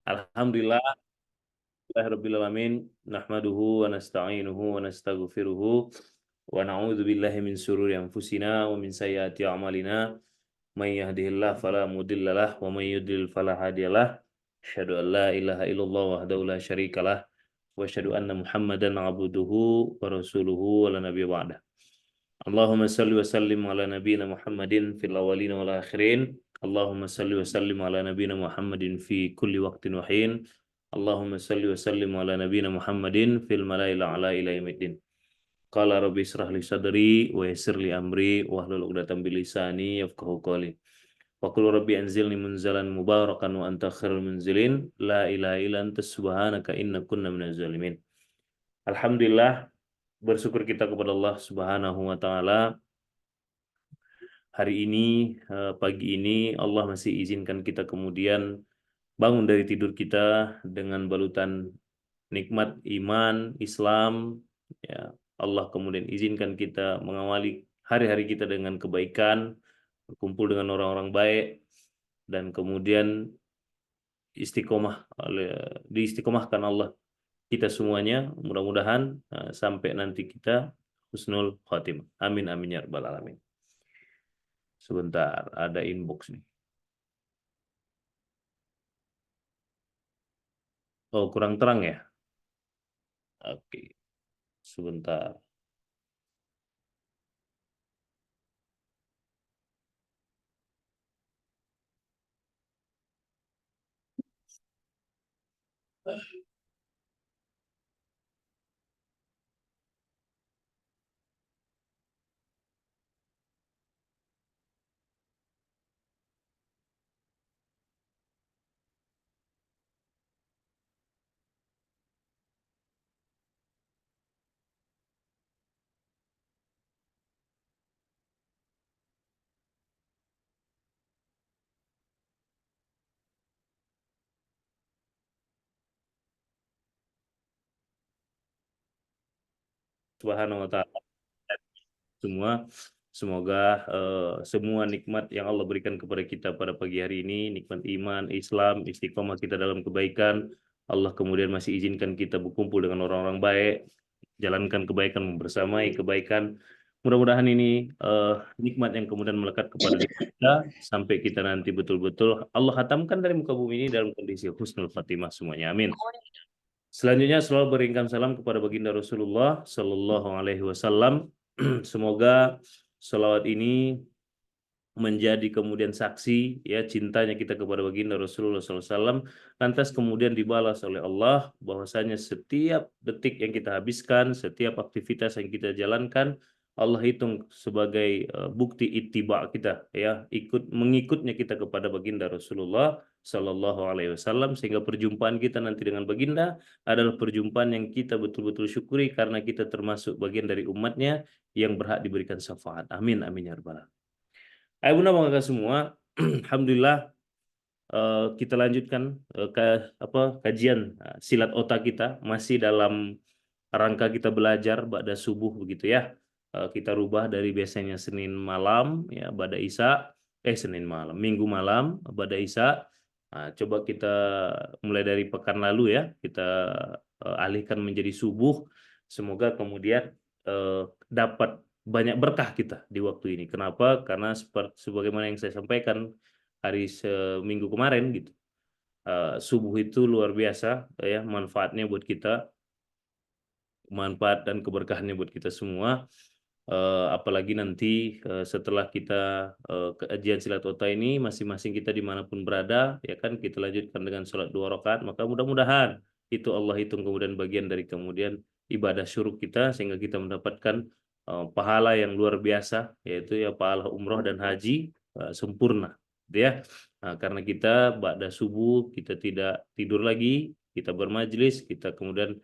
Alhamdulillah, rabbil alamin, nahmaduhu wa nasta'inuhu wa nastaghfiruhu wa na'udzu billahi min syururi anfusina wa min sayyiati a'malina. May yahdihillahu fala mudhillalah wa may yudlil fala hadiyalah. Asyhadu an la ilaha illallah wahdahu la syarikalah wa asyhadu anna Muhammadan 'abduhu wa rasuluhu wa la nabiyya ba'dah. Allahumma salli wa sallim ala nabiyyina Muhammadin fil awwalin wal akhirin. Allahumma salli wa sallim ala nabiyyina Muhammadin fi kulli waqtin wa hin. Allahumma salli wa sallim ala nabiyyina Muhammadin fil malail a'la ila yaumiddin. Qala rabbi israh li sadri wa yassir li amri wahlul 'uqdatam min lisani yafqahu qawli. Wa qul rabbi anzilni munzalan mubarakan wa anta khairul munzilin. La ilaha illa anta subhanaka inna kunna minaz zalimin. Alhamdulillah, bersyukur kita kepada Allah Subhanahu wa taala. Hari ini, pagi ini Allah masih izinkan kita kemudian bangun dari tidur kita dengan balutan nikmat iman, Islam, ya. Allah kemudian izinkan kita mengawali hari-hari kita dengan kebaikan, berkumpul dengan orang-orang baik, dan kemudian diistiqomahkan Allah kita semuanya, mudah-mudahan sampai nanti kita husnul khotimah. Amin amin ya rabbal alamin. Sebentar, ada inbox nih. Oh, kurang terang ya? Oke, sebentar. Subhanahu wa ta'ala semua. Semoga semua nikmat yang Allah berikan kepada kita pada pagi hari ini, nikmat iman, Islam, istiqomah kita dalam kebaikan, Allah kemudian masih izinkan kita berkumpul dengan orang-orang baik, jalankan kebaikan, membersamai kebaikan. Mudah-mudahan ini nikmat yang kemudian melekat kepada diri kita sampai kita nanti betul-betul Allah hatamkan dari muka bumi ini dalam kondisi husnul khatimah semuanya. Amin. Selanjutnya selalu berikan salam kepada baginda Rasulullah Sallallahu Alaihi Wasallam. Semoga salawat ini menjadi kemudian saksi ya cintanya kita kepada baginda Rasulullah SAW, lantas kemudian dibalas oleh Allah bahwasanya setiap detik yang kita habiskan, setiap aktivitas yang kita jalankan, Allah hitung sebagai bukti ittiba kita ya, mengikutnya kita kepada baginda Rasulullah Sallallahu Alaihi Wasallam, sehingga perjumpaan kita nanti dengan baginda adalah perjumpaan yang kita betul-betul syukuri karena kita termasuk bagian dari umatnya yang berhak diberikan syafaat. Amin amin ya rabbal alamin. Ayo Bunda Bangga semua, Alhamdulillah kita lanjutkan kajian silat otak kita masih dalam rangka kita belajar ba'da subuh begitu ya. Kita rubah dari biasanya Senin malam ya ba'da Isya, Senin malam, Minggu malam ba'da Isya. Coba kita mulai dari pekan lalu ya, kita alihkan menjadi subuh. Semoga kemudian dapat banyak berkah kita di waktu ini. Kenapa? Karena sebagaimana yang saya sampaikan hari seminggu kemarin gitu. Subuh itu luar biasa ya manfaatnya buat kita, manfaat dan keberkahannya buat kita semua. Apalagi nanti setelah kita kajian silat otak ini, masing-masing kita dimanapun berada ya kan, kita lanjutkan dengan sholat 2 rakaat, maka mudah-mudahan itu Allah hitung kemudian bagian dari kemudian ibadah syuruk kita, sehingga kita mendapatkan pahala yang luar biasa, yaitu ya pahala umroh dan haji sempurna gitu ya. Karena kita ba'da subuh kita tidak tidur lagi, kita bermajlis, kita kemudian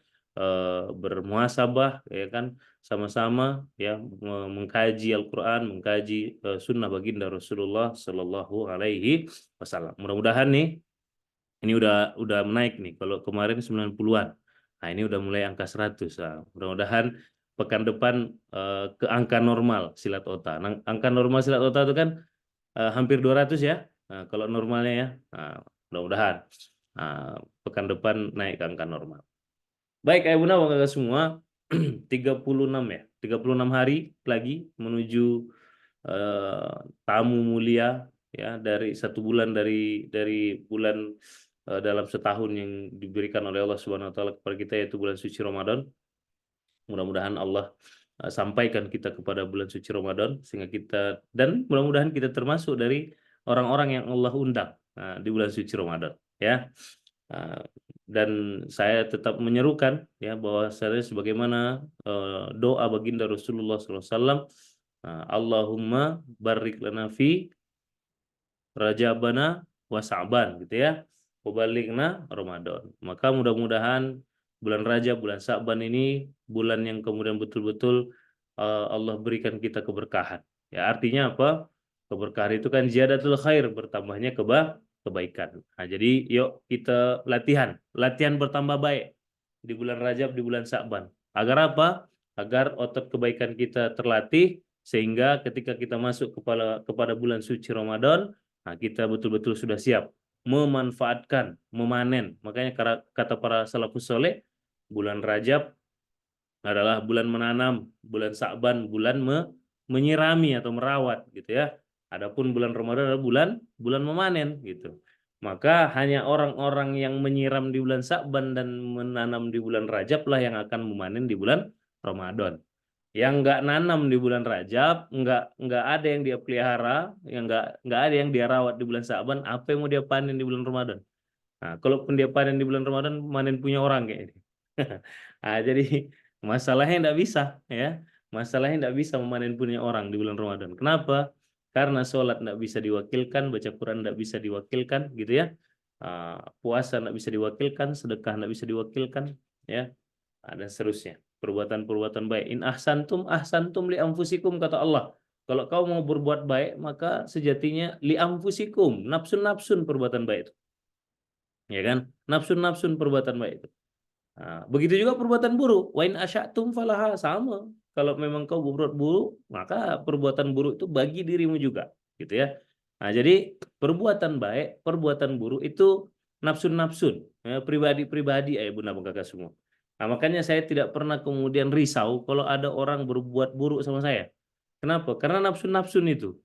bermuhasabah ya kan, sama-sama ya mengkaji Al-Qur'an, mengkaji sunnah baginda Rasulullah Sallallahu Alaihi Wasallam. Mudah-mudahan nih ini udah menaik nih. Kalau kemarin 90-an. Nah, ini udah mulai angka 100. Nah, mudah-mudahan pekan depan ke angka normal silat otak. Nah, angka normal silat otak itu kan hampir 200 ya. Nah, kalau normalnya ya. Nah, mudah-mudahan. pekan depan naik ke angka normal. Baik, Ayah Bunda, Bapak semua, 36 ya, 36 hari lagi menuju tamu mulia ya dari 1 bulan dari bulan dalam setahun yang diberikan oleh Allah Subhanahu wa taala kepada kita, yaitu bulan suci Ramadan. Mudah-mudahan Allah sampaikan kita kepada bulan suci Ramadan sehingga kita, dan mudah-mudahan kita termasuk dari orang-orang yang Allah undang di bulan suci Ramadan ya. Dan saya tetap menyerukan ya bahwa saya sebagaimana doa baginda Rasulullah SAW, Allahumma barik lana fi Rajabana wa Sa'ban gitu ya. Wabalikna Ramadan. Maka mudah-mudahan bulan Rajab, bulan Sa'ban ini bulan yang kemudian betul-betul Allah berikan kita keberkahan. Ya, artinya apa? Keberkahan itu kan ziyadatul khair, bertambahnya kebaikan. Nah, jadi yuk kita latihan bertambah baik di bulan Rajab, di bulan Sa'ban. Agar apa? Agar otot kebaikan kita terlatih sehingga ketika kita masuk kepada bulan suci Ramadan, nah, kita betul-betul sudah siap memanfaatkan, memanen. Makanya kata para salafus soleh, bulan Rajab adalah bulan menanam, bulan Sa'ban bulan menyirami atau merawat gitu ya. Adapun bulan Ramadan adalah bulan memanen gitu. Maka hanya orang-orang yang menyiram di bulan Sa'ban dan menanam di bulan Rajab lah yang akan memanen di bulan Ramadan. Yang nggak nanam di bulan Rajab, nggak ada yang dia pelihara, yang nggak ada yang dia rawat di bulan Sa'ban, apa yang mau dia panen di bulan Ramadan? Nah, kalaupun dia panen di bulan Ramadan, panen punya orang kayak ini. Nah, jadi masalahnya nggak bisa ya, masalahnya nggak bisa memanen punya orang di bulan Ramadan. Kenapa? Karena sholat nggak bisa diwakilkan, baca Quran nggak bisa diwakilkan, gitu ya. Puasa nggak bisa diwakilkan, sedekah nggak bisa diwakilkan, ya. Dan seterusnya. Perbuatan-perbuatan baik. In ahsantum ahsantum li anfusikum, kata Allah. Kalau kau mau berbuat baik, maka sejatinya li anfusikum, nafsun-nafsun perbuatan baik itu. Ya kan? Nafsun-nafsun perbuatan baik itu. Nah, begitu juga perbuatan buruk. Wa in asya'tum falaha, sama. Kalau memang kau berbuat buruk, maka perbuatan buruk itu bagi dirimu juga, gitu ya. Nah, jadi perbuatan baik, perbuatan buruk itu nafsun-nafsun, ya, pribadi-pribadi, bunda kakak semua. Nah, makanya saya tidak pernah kemudian risau kalau ada orang berbuat buruk sama saya. Kenapa? Karena nafsun-nafsun itu,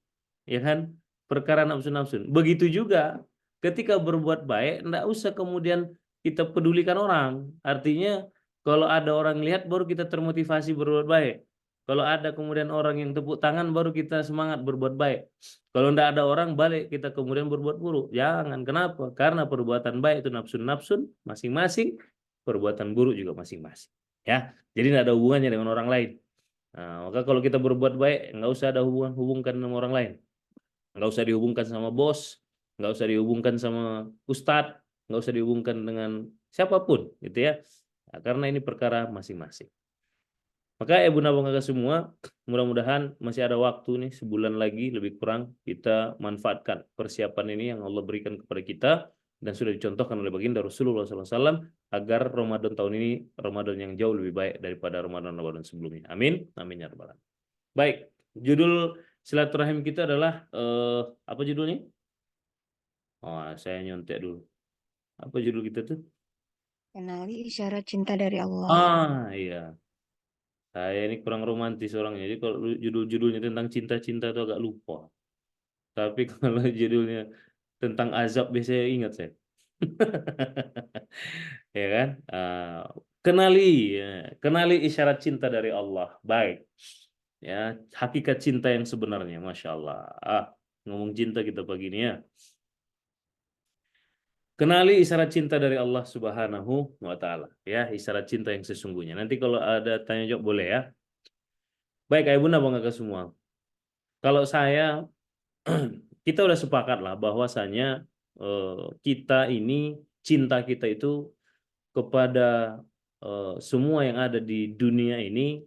ya kan? Perkara nafsun-nafsun. Begitu juga ketika berbuat baik, enggak usah kemudian kita pedulikan orang. Artinya kalau ada orang lihat baru kita termotivasi berbuat baik. Kalau ada kemudian orang yang tepuk tangan baru kita semangat berbuat baik. Kalau tidak ada orang balik kita kemudian berbuat buruk. Jangan. Kenapa? Karena perbuatan baik itu nafsun-nafsun masing-masing, perbuatan buruk juga masing-masing. Ya, jadi tidak ada hubungannya dengan orang lain. Nah, maka kalau kita berbuat baik nggak usah ada hubungkan sama orang lain. Nggak usah dihubungkan sama bos, nggak usah dihubungkan sama ustadz, nggak usah dihubungkan dengan siapapun, gitu ya. Nah, karena ini perkara masing-masing. Maka bunda bangga semua, mudah-mudahan masih ada waktu nih, sebulan lagi lebih kurang, kita manfaatkan persiapan ini yang Allah berikan kepada kita dan sudah dicontohkan oleh baginda Rasulullah SAW agar Ramadan tahun ini Ramadan yang jauh lebih baik daripada Ramadan sebelumnya. Amin, amin ya rabbal alamin. Baik, judul silaturahim kita adalah apa judulnya? Oh, saya nyontek dulu. Apa judul kita tuh? Kenali isyarat cinta dari Allah. Iya. Saya ini kurang romantis orangnya. Jadi kalau judul-judulnya tentang cinta-cinta itu agak lupa. Tapi kalau judulnya tentang azab biasanya ingat saya. Ya kan? Kenali, ya. Kenali isyarat cinta dari Allah. Baik. Ya, hakikat cinta yang sebenarnya, masya Allah. Ngomong cinta kita pagi ini ya. Kenali isyarat cinta dari Allah Subhanahu wa taala, ya, isyarat cinta yang sesungguhnya. Nanti kalau ada tanya jawab boleh ya. Baik, Ayah Bunda Bang Kakak semua. Kalau saya kita udah sepakat lah bahwasanya kita ini cinta kita itu kepada semua yang ada di dunia ini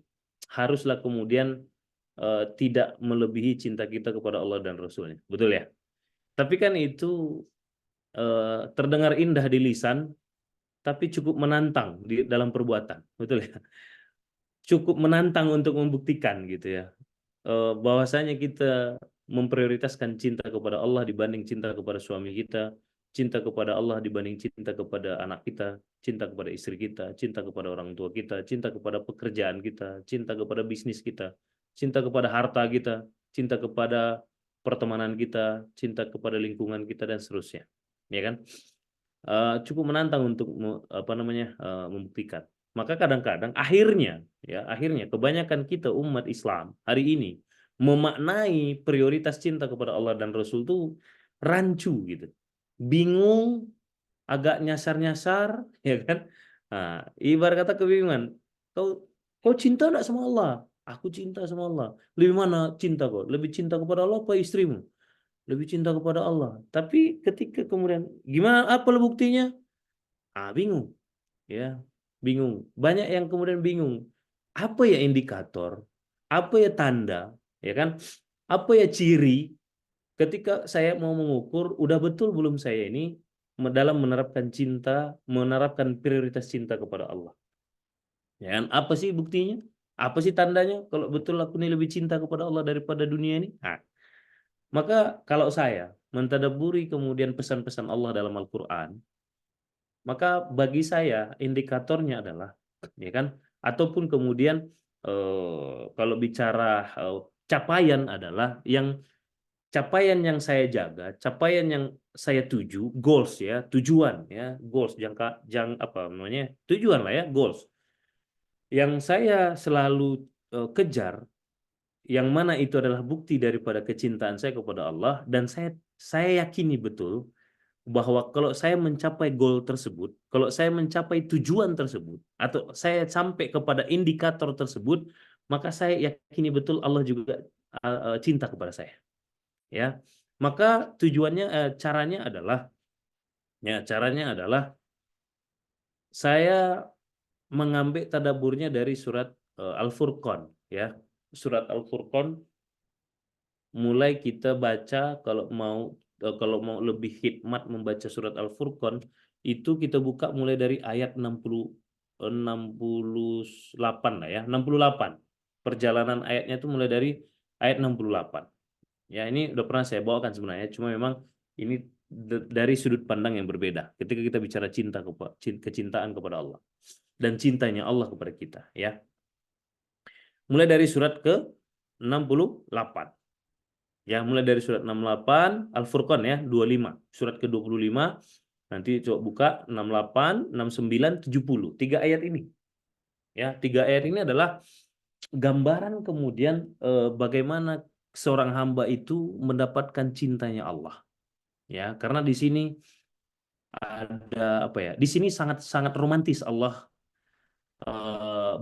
haruslah kemudian tidak melebihi cinta kita kepada Allah dan Rasulnya. Betul ya? Tapi kan itu terdengar indah di lisan, tapi cukup menantang di dalam perbuatan, betul ya? Cukup menantang untuk membuktikan gitu ya, bahwasanya kita memprioritaskan cinta kepada Allah dibanding cinta kepada suami kita, cinta kepada Allah dibanding cinta kepada anak kita, cinta kepada istri kita, cinta kepada orang tua kita, cinta kepada pekerjaan kita, cinta kepada bisnis kita, cinta kepada harta kita, cinta kepada pertemanan kita, cinta kepada lingkungan kita dan seterusnya. Ya kan? Cukup menantang untuk membuktikan. Maka kadang-kadang akhirnya kebanyakan kita umat Islam hari ini memaknai prioritas cinta kepada Allah dan Rasul itu rancu gitu. Bingung, agak nyasar-nyasar, ya kan? Nah, ibarat kata kebingungan. Kau cinta enggak sama Allah? Aku cinta sama Allah. Lebih mana cinta kau? Lebih cinta kepada Allah apa istrimu? Lebih cinta kepada Allah. Tapi ketika kemudian gimana apa buktinya? Bingung, ya. Bingung. Banyak yang kemudian bingung. Apa ya indikator? Apa ya tanda? Ya kan? Apa ya ciri ketika saya mau mengukur udah betul belum saya ini dalam menerapkan cinta, menerapkan prioritas cinta kepada Allah. Ya kan? Apa sih buktinya? Apa sih tandanya kalau betul aku ini lebih cinta kepada Allah daripada dunia ini? Maka kalau saya mentadabburi kemudian pesan-pesan Allah dalam Al-Qur'an, maka bagi saya indikatornya adalah ya kan ataupun kemudian kalau bicara capaian adalah capaian yang saya jaga, capaian yang saya tuju, goals ya, tujuan ya, goals apa namanya? Tujuan lah ya, goals. Yang saya selalu kejar, yang mana itu adalah bukti daripada kecintaan saya kepada Allah dan saya yakini betul bahwa kalau saya mencapai goal tersebut, kalau saya mencapai tujuan tersebut atau saya sampai kepada indikator tersebut, maka saya yakini betul Allah juga cinta kepada saya. Ya. Maka caranya adalah saya mengambil tadaburnya dari surat Al-Furqan ya. Surat Al-Furqan mulai kita baca kalau mau lebih hikmat membaca surat Al-Furqan itu kita buka mulai dari ayat 68 lah ya, 68. Perjalanan ayatnya itu mulai dari ayat 68. Ya, ini udah pernah saya bawakan sebenarnya, cuma memang ini dari sudut pandang yang berbeda ketika kita bicara kecintaan kepada Allah dan cintanya Allah kepada kita ya. Mulai dari surat ke 68. Ya, mulai dari surat 68 Al-Furqan ya, 25. Surat ke-25 nanti coba buka 68, 69, 70. 3 ayat ini. Ya, 3 ayat ini adalah gambaran kemudian bagaimana seorang hamba itu mendapatkan cintanya Allah. Ya, karena di sini ada apa ya? Di sini sangat romantis Allah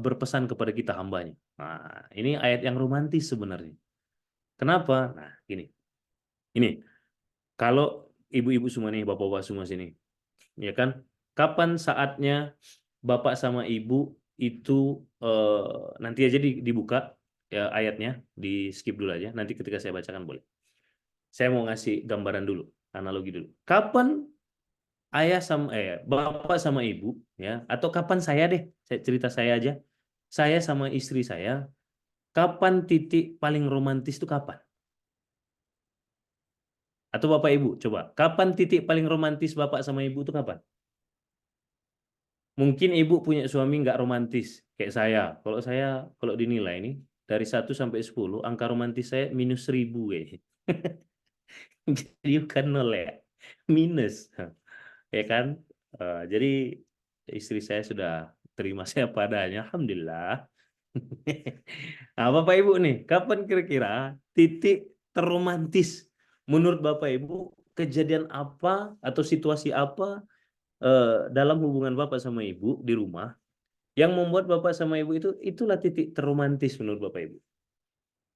berpesan kepada kita hambanya. Nah, ini ayat yang romantis sebenarnya. Kenapa? Nah, gini. Ini kalau ibu-ibu semua nih, bapak-bapak semua sini, ya kan? Kapan saatnya bapak sama ibu itu nanti aja dibuka ya ayatnya, di skip dulu aja. Nanti ketika saya bacakan boleh. Saya mau ngasih gambaran dulu, analogi dulu. Kapan bapak sama ibu ya, atau kapan saya deh, saya cerita saya aja. Saya sama istri saya, kapan titik paling romantis itu kapan? Atau Bapak Ibu, coba. Kapan titik paling romantis Bapak sama Ibu itu kapan? Mungkin Ibu punya suami nggak romantis, kayak saya. Kalau dinilai ini, dari 1 sampai 10, angka romantis saya -1000 kayaknya. Jadi bukan 0 ya, minus. Ya kan? Jadi istri saya sudah terima saya padanya, Alhamdulillah. Nah, Bapak Ibu nih, kapan kira-kira titik terromantis menurut Bapak Ibu, kejadian apa atau situasi apa dalam hubungan Bapak sama Ibu di rumah yang membuat Bapak sama Ibu itulah titik terromantis menurut Bapak Ibu?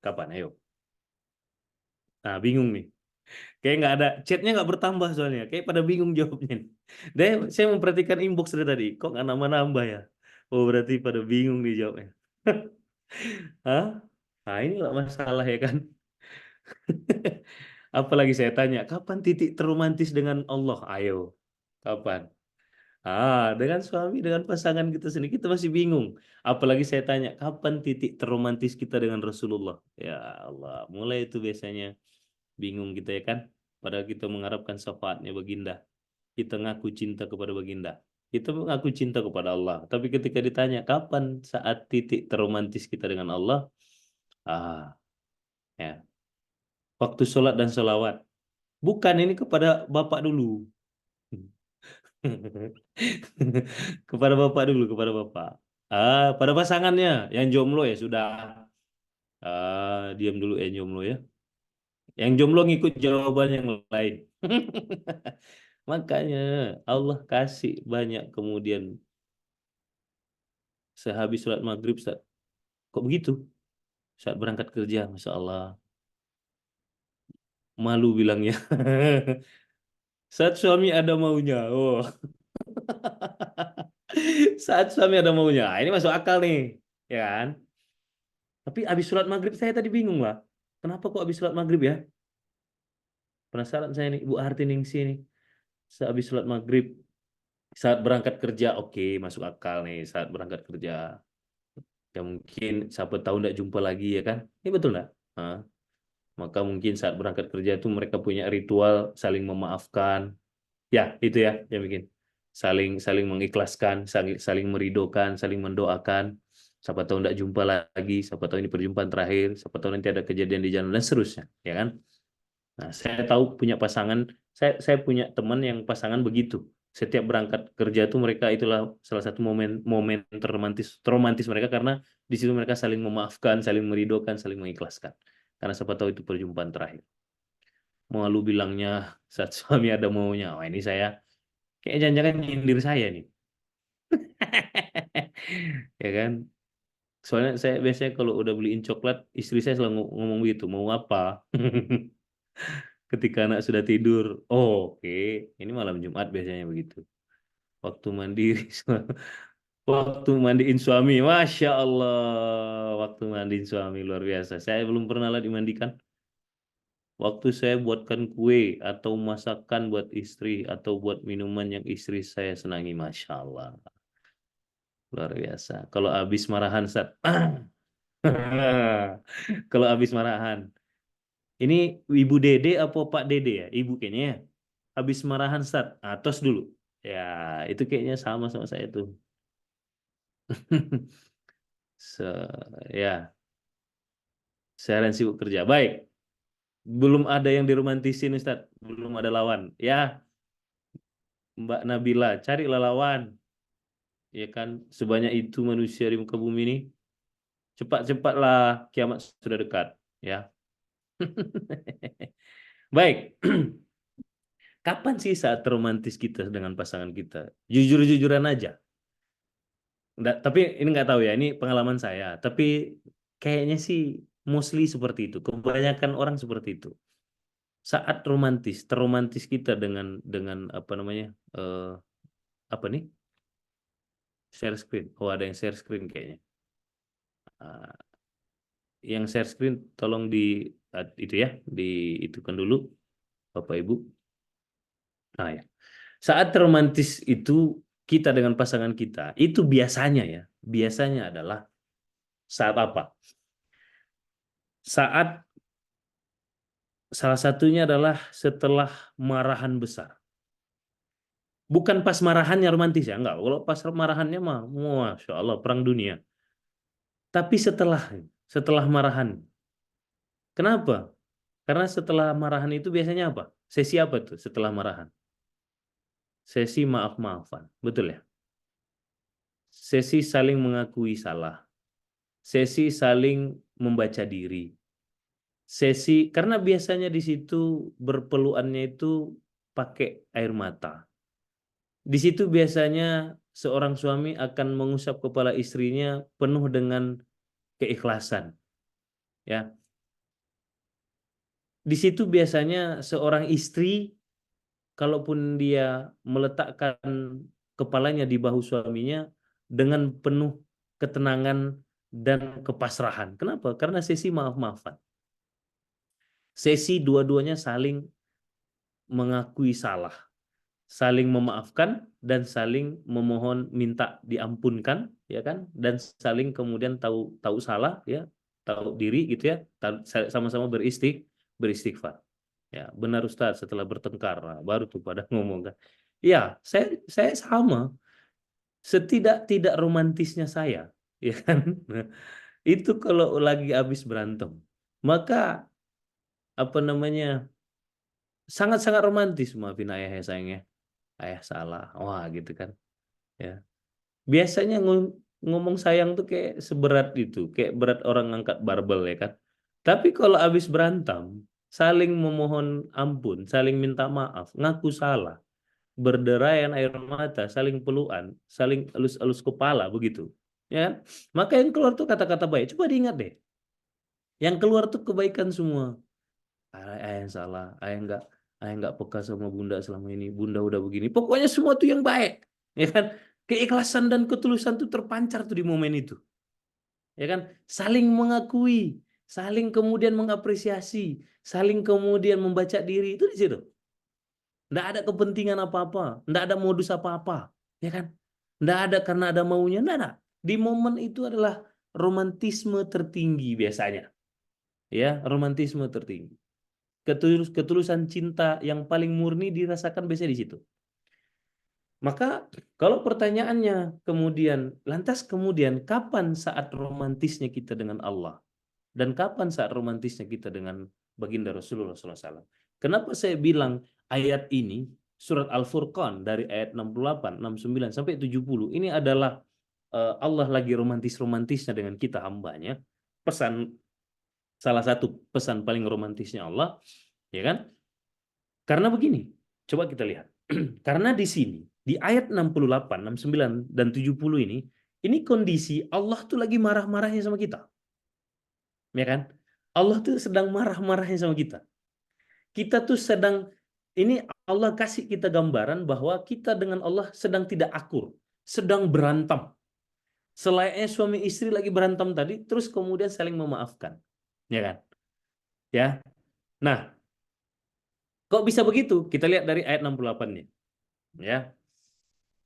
Kapan? Ayo. Nah, bingung nih. Kayak nggak ada, chatnya nggak bertambah soalnya. Kayak pada bingung jawabnya. Dan saya memperhatikan inbox dari tadi. Kok nggak nambah-nambah ya? Oh, berarti pada bingung nih jawabnya. Hah? Nah, inilah masalah ya kan? Apalagi saya tanya, kapan titik terromantis dengan Allah? Ayo, kapan? Dengan suami, dengan pasangan kita sendiri, kita masih bingung. Apalagi saya tanya, kapan titik terromantis kita dengan Rasulullah? Ya Allah, mulai itu biasanya bingung kita ya kan? Padahal kita mengharapkan syafaatnya baginda. kita ngaku cinta kepada baginda. Kita mengaku cinta kepada Allah. Tapi ketika ditanya kapan saat titik terromantis kita dengan Allah, ya, waktu sholat dan sholawat. Bukan ini kepada Bapak dulu. Kepada Bapak dulu, kepada Bapak. Pada pasangannya yang jomblo ya sudah. Diam dulu yang jomblo ya. Yang jomblo ngikut jawaban yang lain. Makanya Allah kasih banyak kemudian sehabis sholat maghrib, Ustaz. Kok begitu? Saat berangkat kerja, Masya Allah. Malu bilangnya. Saat suami ada maunya. Oh. Saat suami ada maunya. Ini masuk akal nih. Ya kan? Tapi habis sholat maghrib saya tadi bingung, Pak. Kenapa kok habis sholat maghrib ya? Penasaran saya nih, Ibu Harti Ningsi nih. Sehabis sholat maghrib, saat berangkat kerja, oke, masuk akal nih. Saat berangkat kerja. Ya mungkin siapa tahu nggak jumpa lagi ya kan? Ini betul nggak? Hah? Maka mungkin saat berangkat kerja itu mereka punya ritual saling memaafkan. Ya, itu ya yang bikin. Saling saling mengikhlaskan, saling meridokan, saling mendoakan. Siapa tahu nggak jumpa lagi, siapa tahu ini perjumpaan terakhir, siapa tahu nanti ada kejadian di jalan dan seterusnya, ya kan? Nah, saya tahu punya pasangan, saya punya teman yang pasangan begitu. Setiap berangkat kerja itu mereka itulah salah satu momen terromantis mereka karena di situ mereka saling memaafkan, saling meridokan, saling mengikhlaskan. Karena siapa tahu itu perjumpaan terakhir. Malu bilangnya saat suami ada maunya. Wah, ini saya kayak jangan-jangan nyindir saya nih. Ya kan? Soalnya saya biasanya kalau udah beliin coklat, istri saya selalu ngomong begitu, mau apa? Ketika anak sudah tidur, oh, oke, ini malam Jumat biasanya begitu. Waktu mandiri, waktu mandiin suami, Masya Allah, waktu mandiin suami luar biasa. Saya belum pernah lah dimandikan. Waktu saya buatkan kue atau masakan buat istri atau buat minuman yang istri saya senangi, Masya Allah, luar biasa. Kalau habis marahan, Sat. Kalau habis marahan. Ini Ibu Dede apa Pak Dede ya? Ibu kayaknya ya. Habis marahan start. Tos dulu. Ya, itu kayaknya sama sama saya tuh. Se ya, seharian sibuk kerja. Baik. Belum ada yang diromantisin Ustaz. Belum ada lawan. Ya, Mbak Nabila, carilah lawan. Ya kan, sebanyak itu manusia di muka bumi ini. Cepat-cepatlah kiamat sudah dekat. Ya. Baik. Kapan sih saat romantis kita dengan pasangan kita? Jujur-jujuran aja. Tapi ini nggak tahu ya, ini pengalaman saya. Tapi kayaknya sih mostly seperti itu. Kebanyakan orang seperti itu. Saat romantis, terromantis kita dengan apa namanya? eh, apa nih? Share screen. Oh, ada yang share screen kayaknya. Ah, yang share screen tolong itu ya, di itu kan dulu Bapak Ibu. Nah ya. Saat romantis itu kita dengan pasangan kita, itu biasanya ya, biasanya adalah saat apa? Saat salah satunya adalah setelah marahan besar. Bukan pas marahannya romantis ya, enggak. Kalau pas marahannya mah, Masya Allah, perang dunia. Tapi setelah marahan. Kenapa? Karena setelah marahan itu biasanya apa? Sesi apa tuh setelah marahan? Sesi maaf-maafan. Betul ya? Sesi saling mengakui salah. Sesi saling membaca diri. Sesi, karena biasanya di situ berpeluannya itu pakai air mata. Di situ biasanya seorang suami akan mengusap kepala istrinya penuh dengan keikhlasan, ya. Di situ biasanya seorang istri, kalaupun dia meletakkan kepalanya di bahu suaminya dengan penuh ketenangan dan kepasrahan. Kenapa? Karena sesi maaf-maafan. Sesi dua-duanya saling mengakui salah, saling memaafkan dan saling memohon minta diampunkan, ya kan, dan saling kemudian tahu tahu salah, ya, tahu diri gitu ya, sama-sama beristighfar, ya benar Ustaz, setelah bertengkar, nah, baru tuh pada ngomong kan, Ya, saya sama. Setidak-tidak romantisnya saya, ya kan? Nah, itu kalau lagi habis berantem, maka apa namanya sangat-sangat romantis, maafin ayah ya sayang ya, ayah salah, wah gitu kan, ya. Biasanya ngomong sayang tuh kayak seberat itu, kayak berat orang ngangkat barbel ya kan. Tapi kalau habis berantem, saling memohon ampun, saling minta maaf, ngaku salah, berderayan air mata, saling pelukan, saling elus-elus kepala begitu. Ya kan? Maka yang keluar tuh kata-kata baik. Coba diingat deh. Yang keluar tuh kebaikan semua. Ayah yang salah, ayah nggak peka sama bunda selama ini. Bunda udah begini. Pokoknya semua tuh yang baik. Ya kan? Keikhlasan dan ketulusan tuh terpancar tuh di momen itu. Ya kan? Saling mengakui, saling kemudian mengapresiasi, saling kemudian membaca diri itu di situ. Nggak ada kepentingan apa-apa, nggak ada modus apa-apa, ya kan? Nggak ada karena ada maunya, nggak ada. Di momen itu adalah romantisme tertinggi biasanya, ya, romantisme tertinggi. Ketulusan cinta yang paling murni dirasakan biasanya di situ. Maka kalau pertanyaannya kemudian, lantas kemudian kapan saat romantisnya kita dengan Allah? Dan kapan saat romantisnya kita dengan baginda Rasulullah SAW? Kenapa saya bilang ayat ini, surat Al-Furqan dari ayat 68, 69 sampai 70, ini adalah Allah lagi romantis-romantisnya dengan kita hambanya. Pesan, salah satu pesan paling romantisnya Allah, ya kan? Karena begini, coba kita lihat. Karena di sini, di ayat 68, 69, dan 70 ini kondisi Allah tuh lagi marah-marahnya sama kita. Ya kan? Allah tuh sedang marah-marahnya sama kita. Kita tuh sedang, ini Allah kasih kita gambaran bahwa kita dengan Allah sedang tidak akur, sedang berantem. Selayaknya suami istri lagi berantem tadi, terus kemudian saling memaafkan. Ya kan? Ya. Nah, kok bisa begitu? Kita lihat dari ayat 68-nya. Ya.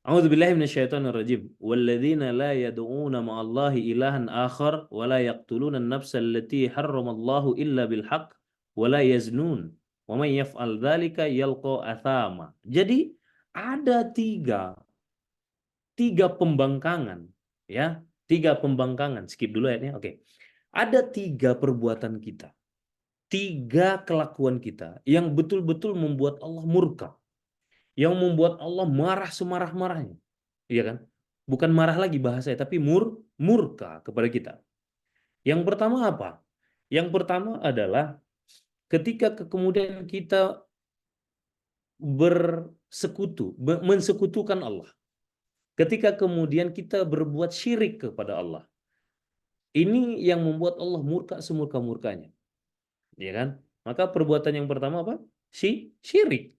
A'udzu billahi minasyaitonir rajim. Walladzina la yad'una ma'allahi ilahan akhar wa la yaqtuluna an-nafsa allati harramallahu illa bil haqq wa la yaznun. Wa may yaf'al dzalika yalqa athama. Jadi ada tiga pembangkangan, ya. Tiga pembangkangan. Skip dulu ayatnya. Oke. Ada tiga perbuatan kita. Tiga kelakuan kita yang betul-betul membuat Allah murka, yang membuat Allah marah semarah-marahnya. Iya kan? Bukan marah lagi bahasanya, tapi murka kepada kita. Yang pertama apa? Yang pertama adalah ketika kemudian kita mensekutukan Allah. Ketika kemudian kita berbuat syirik kepada Allah. Ini yang membuat Allah murka semurka-murkanya. Ya kan? Maka perbuatan yang pertama apa? Syirik.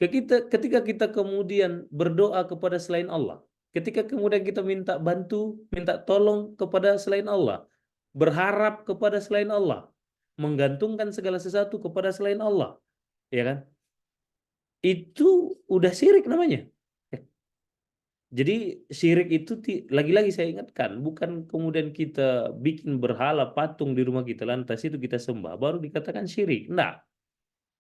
Ketika kita kemudian berdoa kepada selain Allah, ketika kemudian kita minta bantu, minta tolong kepada selain Allah, berharap kepada selain Allah, menggantungkan segala sesuatu kepada selain Allah, ya kan? Itu udah syirik namanya. Jadi syirik itu lagi-lagi saya ingatkan, bukan kemudian kita bikin berhala patung di rumah kita lantas itu kita sembah baru dikatakan syirik. Enggak.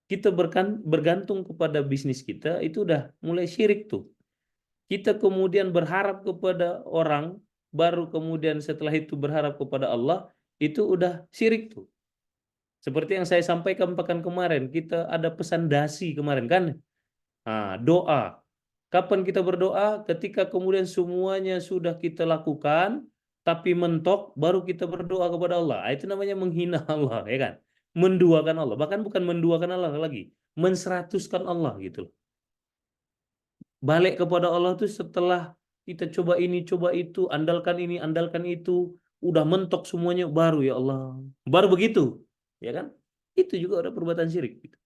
Kita bergantung kepada bisnis kita itu udah mulai syirik tuh. Kita kemudian berharap kepada orang, baru kemudian setelah itu berharap kepada Allah, itu udah syirik tuh. Seperti yang saya sampaikan pekan kemarin, kita ada pesan dasi kemarin kan? Nah, doa. Kapan kita berdoa? Ketika kemudian semuanya sudah kita lakukan, tapi mentok, baru kita berdoa kepada Allah. Itu namanya menghina Allah, ya kan? Menduakan Allah. Bahkan bukan menduakan Allah lagi, menseratuskan Allah gitu loh. Balik kepada Allah tuh setelah kita coba ini, coba itu, andalkan ini, andalkan itu, udah mentok semuanya, baru ya Allah. Baru begitu, ya kan? Itu juga ada perbuatan syirik. Gitu.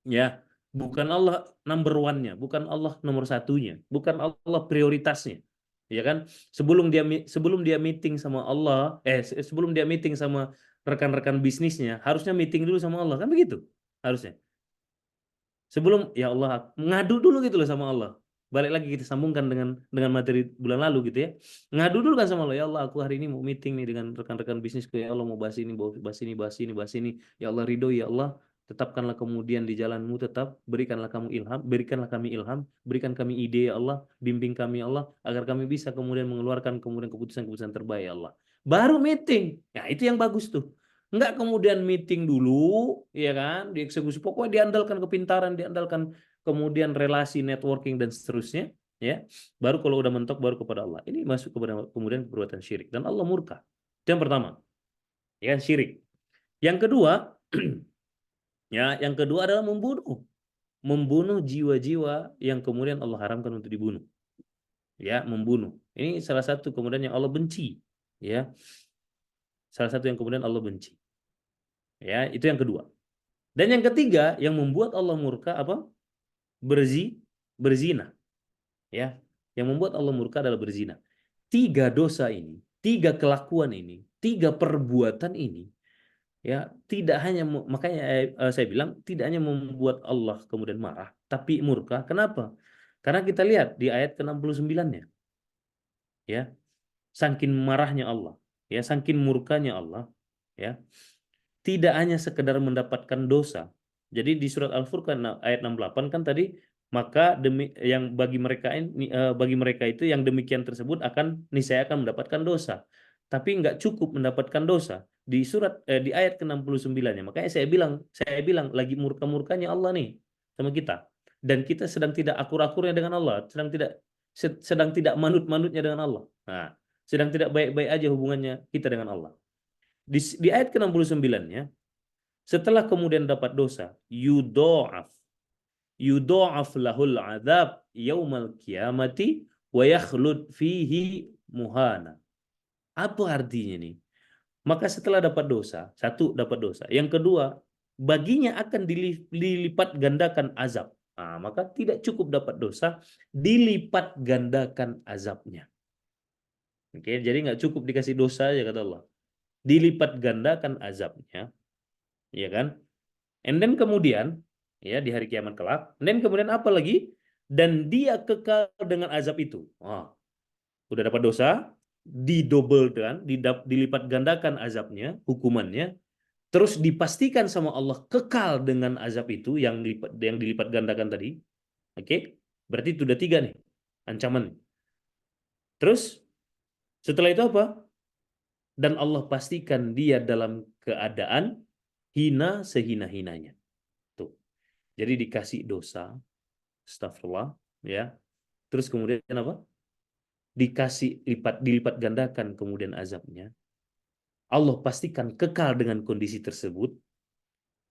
Ya, bukan Allah number one-nya, bukan Allah nomor satunya, bukan Allah prioritasnya. Ya kan? Sebelum dia meeting sama Allah, sebelum dia meeting sama rekan-rekan bisnisnya, harusnya meeting dulu sama Allah, kan begitu? Harusnya. Sebelum ya Allah ngadu dulu gitu loh sama Allah. Balik lagi kita sambungkan dengan materi bulan lalu gitu ya. Ngadu dulu kan sama Allah, ya Allah aku hari ini mau meeting nih dengan rekan-rekan bisnisku, ya Allah mau bahas ini, bahas ini, bahas ini, bahas ini. Ya Allah ridho ya Allah, Tetapkanlah kemudian di jalanmu tetap, berikanlah kami ilham, berikan kami ide ya Allah, bimbing kami ya Allah, agar kami bisa kemudian mengeluarkan kemudian keputusan-keputusan terbaik ya Allah. Baru meeting. Nah, itu yang bagus tuh. Enggak kemudian meeting dulu, ya kan, dieksekusi. Pokoknya diandalkan kepintaran, diandalkan kemudian relasi, networking, dan seterusnya. Ya, baru kalau udah mentok, baru kepada Allah. Ini masuk kepada kemudian perbuatan syirik. Dan Allah murka. Itu yang pertama. Ya, syirik. Yang kedua, ya, yang kedua adalah membunuh jiwa-jiwa yang kemudian Allah haramkan untuk dibunuh. Ya, membunuh. Ini salah satu kemudian yang Allah benci. Ya, salah satu yang kemudian Allah benci. Ya, itu yang kedua. Dan yang ketiga yang membuat Allah murka apa? Berzina. Ya, yang membuat Allah murka adalah berzina. Tiga dosa ini, tiga kelakuan ini, tiga perbuatan ini, ya tidak hanya makanya saya bilang tidak hanya membuat Allah kemudian marah, tapi murka. Kenapa? Karena kita lihat di ayat ke-69-nya, ya, saking marahnya Allah, ya, saking murkanya Allah, ya, tidak hanya sekedar mendapatkan dosa. Jadi di surat Al-Furqan ayat 68 kan tadi, maka demi yang bagi mereka itu yang demikian tersebut akan niscaya akan mendapatkan dosa. Tapi nggak cukup mendapatkan dosa. Di ayat ke-69-nya. Makanya saya bilang lagi murka-murkanya Allah nih sama kita. Dan kita sedang tidak akur-akurnya dengan Allah, sedang tidak manut-manutnya dengan Allah. Nah, sedang tidak baik-baik aja hubungannya kita dengan Allah. Di ayat ke-69-nya, setelah kemudian dapat dosa, yudha'af lahul adzab yaumal qiyamati wa yakhlud fihi muhana. Apa artinya nih? Maka setelah dapat dosa, satu dapat dosa. Yang kedua, baginya akan dilipat gandakan azab. Nah, maka tidak cukup dapat dosa, dilipat gandakan azabnya. Oke, jadi nggak cukup dikasih dosa aja kata Allah. Dilipat gandakan azabnya, ya kan? And then kemudian, ya, di hari kiamat kelak, and then kemudian apa lagi? Dan dia kekal dengan azab itu. Wah, udah dapat dosa, dilipat gandakan azabnya, hukumannya, terus dipastikan sama Allah kekal dengan azab itu yang dilipat gandakan tadi. Oke? Berarti itu udah tiga nih ancaman. Terus setelah itu apa? Dan Allah pastikan dia dalam keadaan hina sehina-hinanya. Tuh. Jadi dikasih dosa, astagfirullah, ya. Terus kemudian apa? Dilipat gandakan kemudian azabnya. Allah pastikan kekal dengan kondisi tersebut,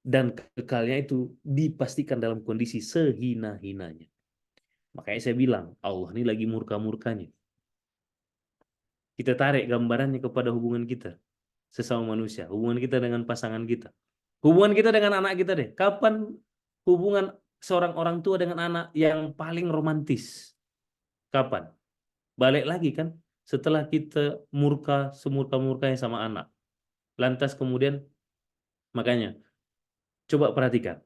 dan kekalnya itu dipastikan dalam kondisi sehina-hinanya. Makanya saya bilang, Allah ini lagi murka-murkanya. Kita tarik gambarannya kepada hubungan kita sesama manusia, hubungan kita dengan pasangan kita, hubungan kita dengan anak kita deh. Kapan hubungan seorang orang tua dengan anak yang paling romantis? Kapan? Balik lagi kan, setelah kita semurka-murkanya sama anak. Lantas kemudian, makanya, coba perhatikan.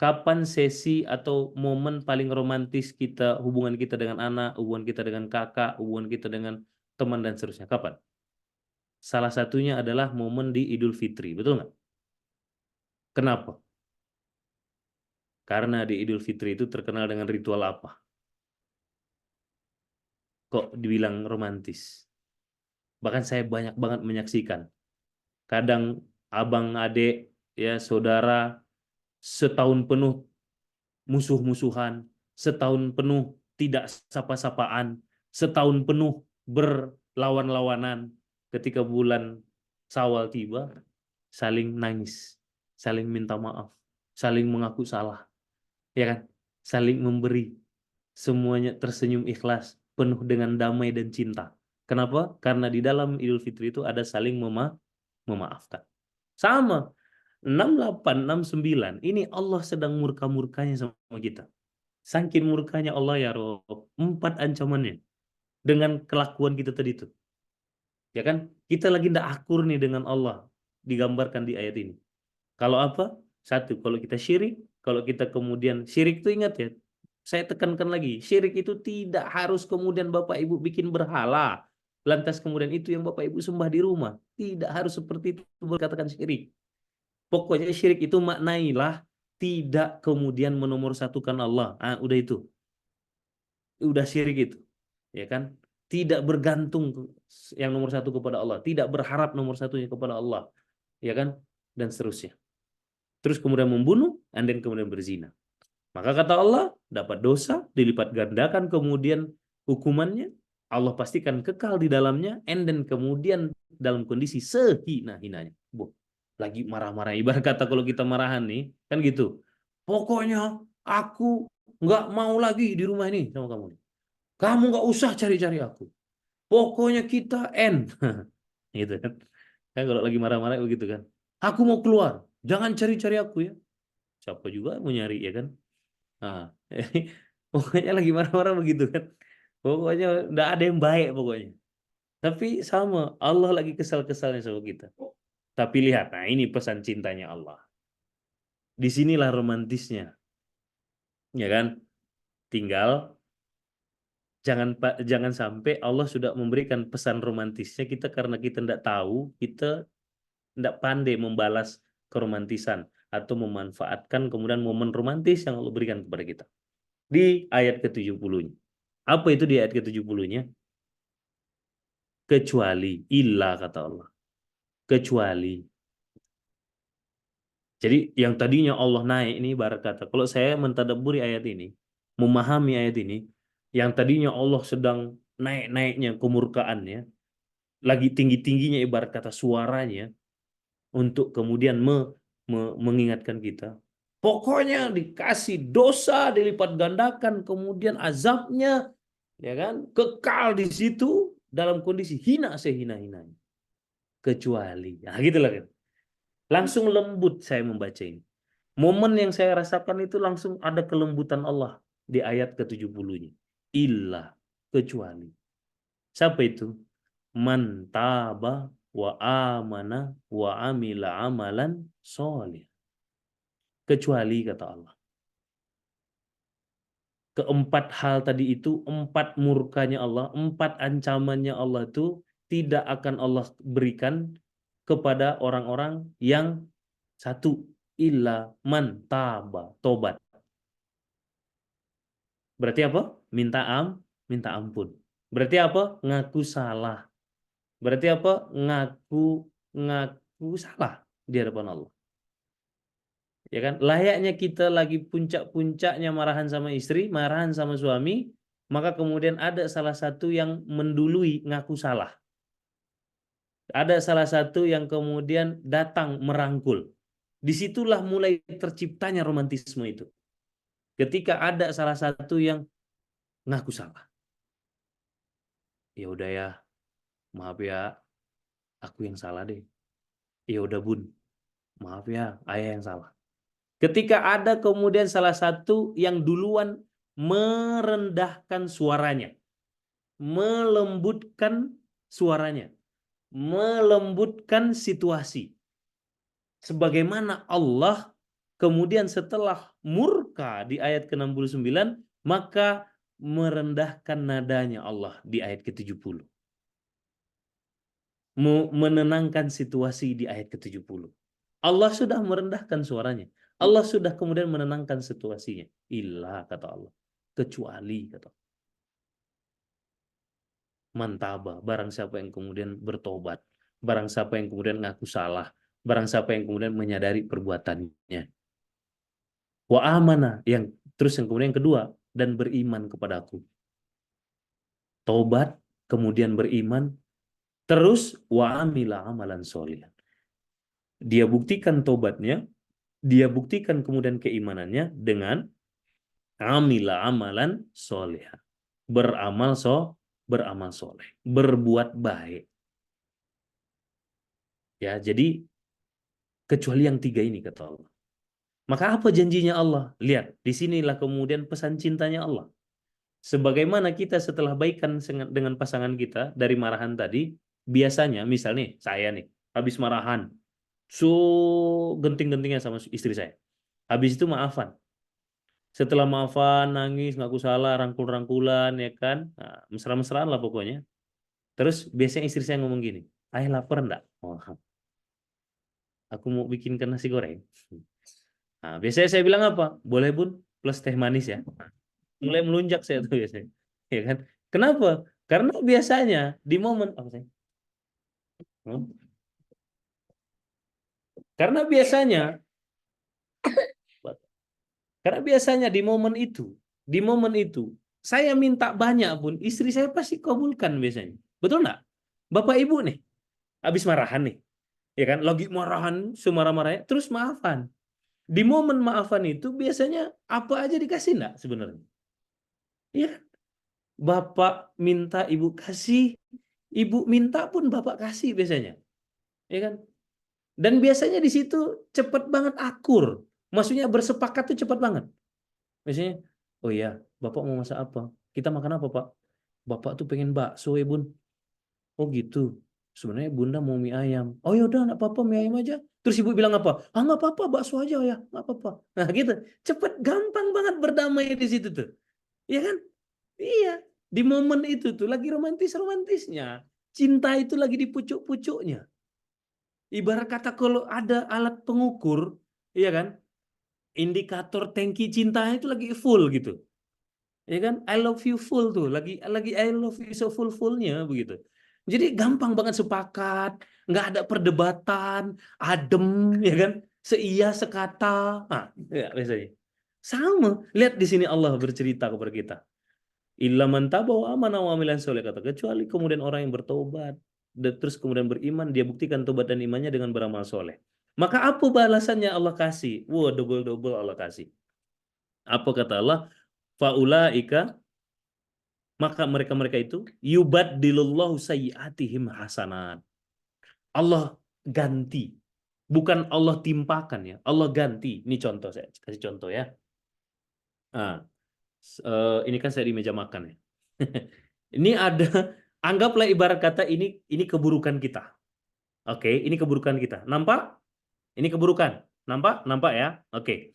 Kapan sesi atau momen paling romantis hubungan kita dengan anak, hubungan kita dengan kakak, hubungan kita dengan teman dan seterusnya? Kapan? Salah satunya adalah momen di Idul Fitri, betul nggak? Kenapa? Karena di Idul Fitri itu terkenal dengan ritual apa? Kok dibilang romantis? Bahkan saya banyak banget menyaksikan. Kadang abang, adik, ya saudara, setahun penuh musuh-musuhan, setahun penuh tidak sapa-sapaan, setahun penuh berlawan-lawanan. Ketika bulan Syawal tiba, saling nangis, saling minta maaf, saling mengaku salah, ya kan? Saling memberi, semuanya tersenyum ikhlas, penuh dengan damai dan cinta. Kenapa? Karena di dalam Idul Fitri itu ada saling memaafkan. Sama 68, 69, ini Allah sedang murka-murkanya sama kita. Saking murkanya Allah ya Rob, 4 ancamannya dengan kelakuan kita tadi itu. Ya kan? Kita lagi tidak akur nih dengan Allah, digambarkan di ayat ini. Kalau apa? Satu, kalau kita syirik, kalau kita kemudian syirik itu ingat ya, saya tekankan lagi, syirik itu tidak harus kemudian Bapak Ibu bikin berhala, lantas kemudian itu yang Bapak Ibu sembah di rumah. Tidak harus seperti itu berkatakan syirik. Pokoknya syirik itu maknailah tidak kemudian menomorsatukan Allah. Udah itu. Udah syirik itu. Ya kan? Tidak bergantung yang nomor satu kepada Allah, tidak berharap nomor satunya kepada Allah, ya kan? Dan seterusnya. Terus kemudian membunuh, and then kemudian berzina. Maka kata Allah, dapat dosa, dilipat gandakan kemudian hukumannya, Allah pastikan kekal di dalamnya, and then kemudian dalam kondisi sehina-hinanya. Lagi marah-marah. Ibarat kata kalau kita marahan nih, kan gitu. Pokoknya aku nggak mau lagi di rumah ini sama kamu. Kamu nggak usah cari-cari aku. Pokoknya kita end. Gitu kan. Kan kalau lagi marah-marah begitu kan. Aku mau keluar. Jangan cari-cari aku ya. Siapa juga mau nyari ya kan. Nah, pokoknya lagi marah-marah begitu kan. Pokoknya nggak ada yang baik pokoknya. Tapi sama, Allah lagi kesal-kesalnya sama kita. Tapi lihat, nah ini pesan cintanya Allah. Disinilah romantisnya. Ya kan? Tinggal jangan sampai Allah sudah memberikan pesan romantisnya kita karena kita tidak tahu, kita tidak pandai membalas keromantisan atau memanfaatkan kemudian momen romantis yang Allah berikan kepada kita. Di ayat ke-70-nya. Apa itu di ayat ke-70-nya? Kecuali, illa kata Allah. Kecuali. Jadi yang tadinya Allah naik ini ibarat kata, kalau saya mentadabburi ayat ini, memahami ayat ini, yang tadinya Allah sedang naik-naiknya kemurkaannya, lagi tinggi-tingginya ibarat kata suaranya, untuk kemudian mengingatkan kita. Pokoknya dikasih dosa dilipat gandakan, kemudian azabnya, ya kan, kekal di situ dalam kondisi hina sehina-hinanya. Kecuali, nah gitulah kan. Langsung lembut saya membaca ini. Momen yang saya rasakan itu langsung ada kelembutan Allah di ayat ke-70-nya. Illa, kecuali. Siapa itu? Man taba wa amana wa amila amalan soleh. Kecuali kata Allah. Keempat hal tadi itu, empat murkanya Allah, empat ancamannya Allah itu tidak akan Allah berikan kepada orang-orang yang satu, illa man taba, tobat. Berarti apa? Minta ampun. Berarti apa? Ngaku salah. Berarti apa? Ngaku salah di hadapan Allah. Ya kan? Layaknya kita lagi puncak-puncaknya marahan sama istri, marahan sama suami, maka kemudian ada salah satu yang mendului ngaku salah. Ada salah satu yang kemudian datang merangkul. Disitulah mulai terciptanya romantisme itu. Ketika ada salah satu yang ngaku salah. Ya udah ya, maaf ya, aku yang salah deh. Ya udah bun, maaf ya, ayah yang salah. Ketika ada kemudian salah satu yang duluan merendahkan suaranya, melembutkan suaranya, melembutkan situasi. Sebagaimana Allah kemudian setelah murka di ayat ke-69, maka merendahkan nadanya Allah di ayat ke-70. Menenangkan situasi di ayat ke-70. Allah sudah merendahkan suaranya. Allah sudah kemudian menenangkan situasinya. Illa kata Allah. Kecuali kata Allah. Mantaba, barang siapa yang kemudian bertobat. Barang siapa yang kemudian ngaku salah. Barang siapa yang kemudian menyadari perbuatannya. Wa amana, yang terus yang kemudian yang kedua, dan beriman kepadaku. Tobat, kemudian beriman, terus wa amila amalan solih. Dia buktikan tobatnya, dia buktikan kemudian keimanannya dengan amila amalan soleh. Beramal soleh. Berbuat baik. Ya, jadi kecuali yang tiga ini kata Allah. Maka apa janjinya Allah? Lihat, disinilah kemudian pesan cintanya Allah. Sebagaimana kita setelah baikan dengan pasangan kita dari marahan tadi, biasanya misalnya saya nih, habis marahan, so genting-gentingnya sama istri saya. Habis itu maafan. Setelah maafan, nangis, ngaku salah, rangkul-rangkulan, ya kan? Nah, mesra-mesraan lah pokoknya. Terus biasanya istri saya ngomong gini, ayah lapar enggak? Oh, aku mau bikinkan nasi goreng. Nah, biasanya saya bilang apa? Boleh bun, plus teh manis ya. Mulai melunjak saya tuh biasanya. Ya kan? Kenapa? Karena biasanya di momen apa sih? Hmm? Karena biasanya Karena biasanya di momen itu, saya minta banyak pun, istri saya pasti kabulkan biasanya. Betul nggak? Bapak Ibu nih, habis marahan nih, ya kan? Lagi marahan, semarah-marahnya, terus maafan. Di momen maafan itu biasanya apa aja dikasih nggak sebenarnya? Ya, Bapak minta Ibu kasih, Ibu minta pun Bapak kasih biasanya, ya kan? Dan biasanya di situ cepat banget akur. Maksudnya bersepakat tuh cepat banget. Biasanya, oh iya, Bapak mau masak apa? Kita makan apa, Pak? Bapak tuh pengen bakso ya, Bun. Oh gitu. Sebenarnya Bunda mau mie ayam. Oh ya udah, nggak apa-apa, mie ayam aja. Terus Ibu bilang apa? Ah nggak apa-apa, bakso aja ya, nggak apa-apa. Nah gitu, cepet, gampang banget berdamai di situ tuh. Iya kan? Iya. Di momen itu tuh lagi romantis-romantisnya. Cinta itu lagi di pucuk-pucuknya. Ibarat kata kalau ada alat pengukur, iya kan? Indikator tangki cintanya itu lagi full gitu. Ya kan, I love you full tuh, lagi I love you so fullnya begitu. Jadi gampang banget sepakat, nggak ada perdebatan, adem, ya kan, seia sekata. Ah, ya biasanya sama. Lihat di sini Allah bercerita kepada kita. Illa man taba wa amana wa amilan soleh, kata, kecuali kemudian orang yang bertobat dan terus kemudian beriman, dia buktikan tobat dan imannya dengan beramal soleh. Maka apa balasannya Allah kasih? Wah, double-double Allah kasih. Apa kata Allah? Faulaika, maka mereka-mereka itu yubaddilullahu sayyiatihim hasanat. Allah ganti. Bukan Allah timpakan ya. Allah ganti. Ini contoh, saya kasih contoh ya. Nah, ini kan saya di meja makan ya. Ini ada, anggaplah ibarat kata ini keburukan kita. Oke, ini keburukan kita. Nampak? Ini keburukan. Nampak? Nampak ya? Oke.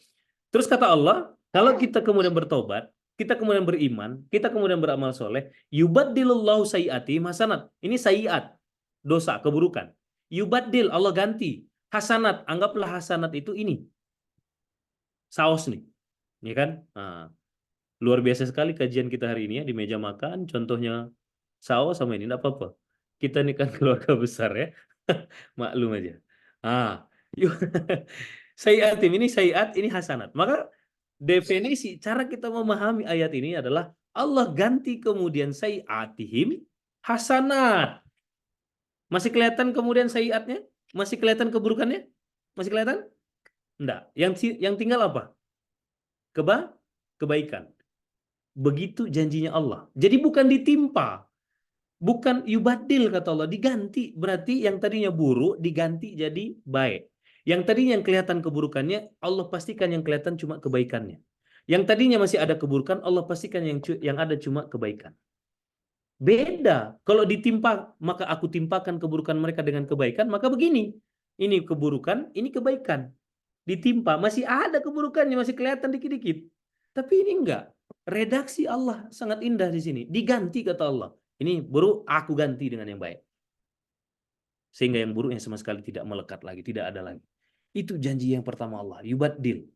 Terus kata Allah, kalau kita kemudian bertobat, kita kemudian beriman, kita kemudian beramal soleh, yubaddilullahu sayyiati hasanat. Ini sayyiat, dosa, keburukan. Yubaddil, Allah ganti. Hasanat, anggaplah hasanat itu ini, saus nih. Ya kan? Nah, luar biasa sekali kajian kita hari ini ya, di meja makan, contohnya saus sama ini, enggak apa-apa. Kita ini kan keluarga besar ya, maklum aja. Ah, yuk. Sayiatim ini sayiat, ini hasanat. Maka definisi cara kita memahami ayat ini adalah Allah ganti kemudian sayiatihim hasanat. Masih kelihatan kemudian sayiatnya? Masih kelihatan keburukannya? Masih kelihatan? Enggak. Yang tinggal apa? Kebaikan. Begitu janjinya Allah. Jadi bukan ditimpa, bukan yubadil kata Allah, diganti. Berarti yang tadinya buruk diganti jadi baik. Yang tadinya yang kelihatan keburukannya, Allah pastikan yang kelihatan cuma kebaikannya. Yang tadinya masih ada keburukan, Allah pastikan yang ada cuma kebaikan. Beda. Kalau ditimpa, maka aku timpakan keburukan mereka dengan kebaikan, maka begini. Ini keburukan, ini kebaikan. Ditimpa, masih ada keburukannya, masih kelihatan dikit-dikit. Tapi ini enggak. Redaksi Allah sangat indah di sini. Diganti kata Allah. Ini buruk, aku ganti dengan yang baik. Sehingga yang buruknya sama sekali tidak melekat lagi, tidak ada lagi. Itu janji yang pertama Allah. Yubaddil.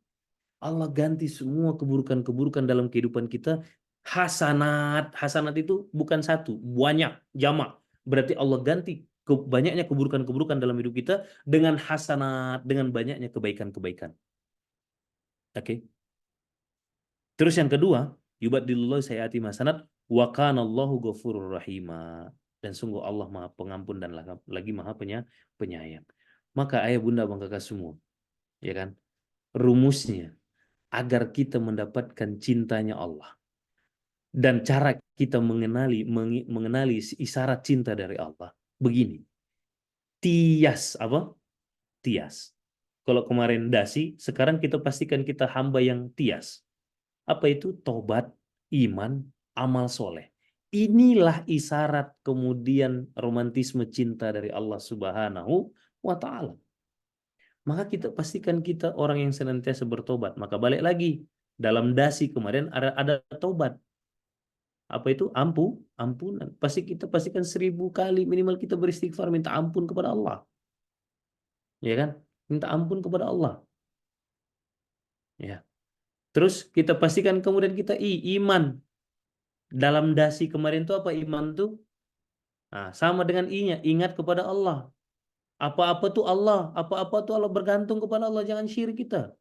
Allah ganti semua keburukan-keburukan dalam kehidupan kita. Hasanat. Hasanat itu bukan satu, banyak, jamak. Berarti Allah ganti banyaknya keburukan-keburukan dalam hidup kita dengan hasanat, dengan banyaknya kebaikan-kebaikan. Oke. Terus yang kedua, yubaddilullah sayyiati hasanat wa kanallahu ghafurur rahima. Dan sungguh Allah Maha Pengampun dan lagi Maha Penyayang. Maka ayah bunda bang kakak semua, ya kan? Rumusnya agar kita mendapatkan cintanya Allah dan cara kita mengenali isyarat cinta dari Allah. Begini. Tias apa? Tias. Kalau kemarin dasi, sekarang kita pastikan kita hamba yang tias. Apa itu? Tobat, iman, amal soleh. Inilah isyarat kemudian romantisme cinta dari Allah Subhanahu wa Ta'ala. Maka kita pastikan kita orang yang senantiasa bertobat. Maka balik lagi, dalam dasi kemarin ada tobat. Apa itu? Ampunan. Pasti kita pastikan 1000 kali minimal kita beristighfar minta ampun kepada Allah. Ya kan? minta ampun kepada Allah. Ya. Terus kita pastikan kemudian kita iman. Dalam dasi kemarin itu apa iman tuh? Nah, sama dengan I-nya, ingat kepada Allah. Apa-apa tuh Allah, apa-apa tuh Allah, bergantung kepada Allah, jangan syirik kita.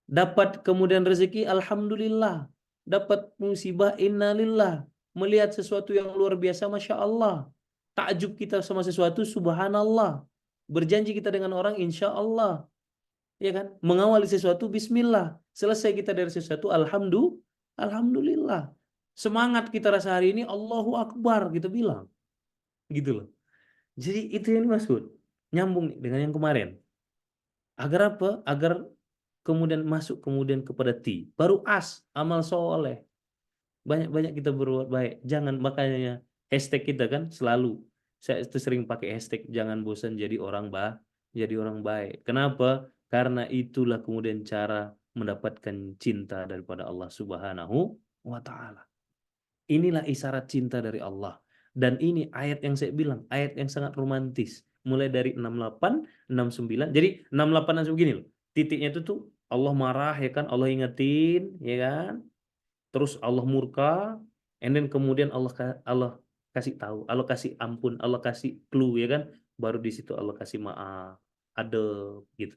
Dapat kemudian rezeki, alhamdulillah. Dapat musibah, innalillah. Melihat sesuatu yang luar biasa, masya Allah. Takjub kita sama sesuatu, subhanallah. Berjanji kita dengan orang, insya Allah. Ya kan? Mengawali sesuatu, bismillah. Selesai kita dari sesuatu, alhamdulillah. Semangat kita rasa hari ini, Allahu Akbar, kita bilang. Gitu loh. Jadi itu yang dimaksud. Nyambung nih dengan yang kemarin. Agar apa? Agar kemudian masuk kemudian kepada ti. Baru as, amal soleh. Banyak-banyak kita berbuat baik. Jangan, makanya hashtag kita kan selalu. Saya itu sering pakai hashtag jangan bosan jadi orang baik. Kenapa? Karena itulah kemudian cara mendapatkan cinta daripada Allah Subhanahu wa taala. Inilah isyarat cinta dari Allah. Dan ini ayat yang saya bilang, ayat yang sangat romantis. Mulai dari 68, 69. Jadi 68 langsung begini loh. Titiknya itu tuh Allah marah ya kan, Allah ingetin ya kan. Terus Allah murka, and then kemudian Allah kasih tahu, Allah kasih ampun, Allah kasih clue ya kan. Baru di situ Allah kasih maaf, adab gitu.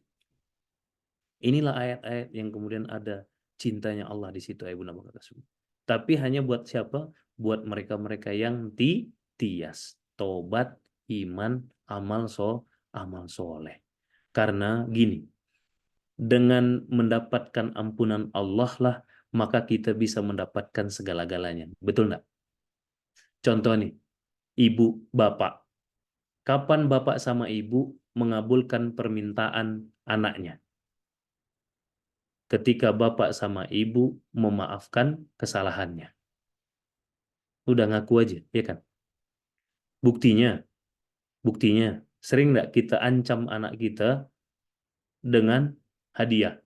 Inilah ayat-ayat yang kemudian ada cintanya Allah di situ, Ibu Nabang semua. Tapi hanya buat siapa? Buat mereka-mereka yang tias, tobat, iman, amal soleh. Karena gini, dengan mendapatkan ampunan Allah lah, maka kita bisa mendapatkan segala-galanya. Betul nggak? Contoh nih, ibu, bapak. Kapan bapak sama ibu mengabulkan permintaan anaknya? Ketika bapak sama ibu memaafkan kesalahannya. Udah ngaku aja, ya kan? Buktinya, sering nggak kita ancam anak kita dengan hadiah?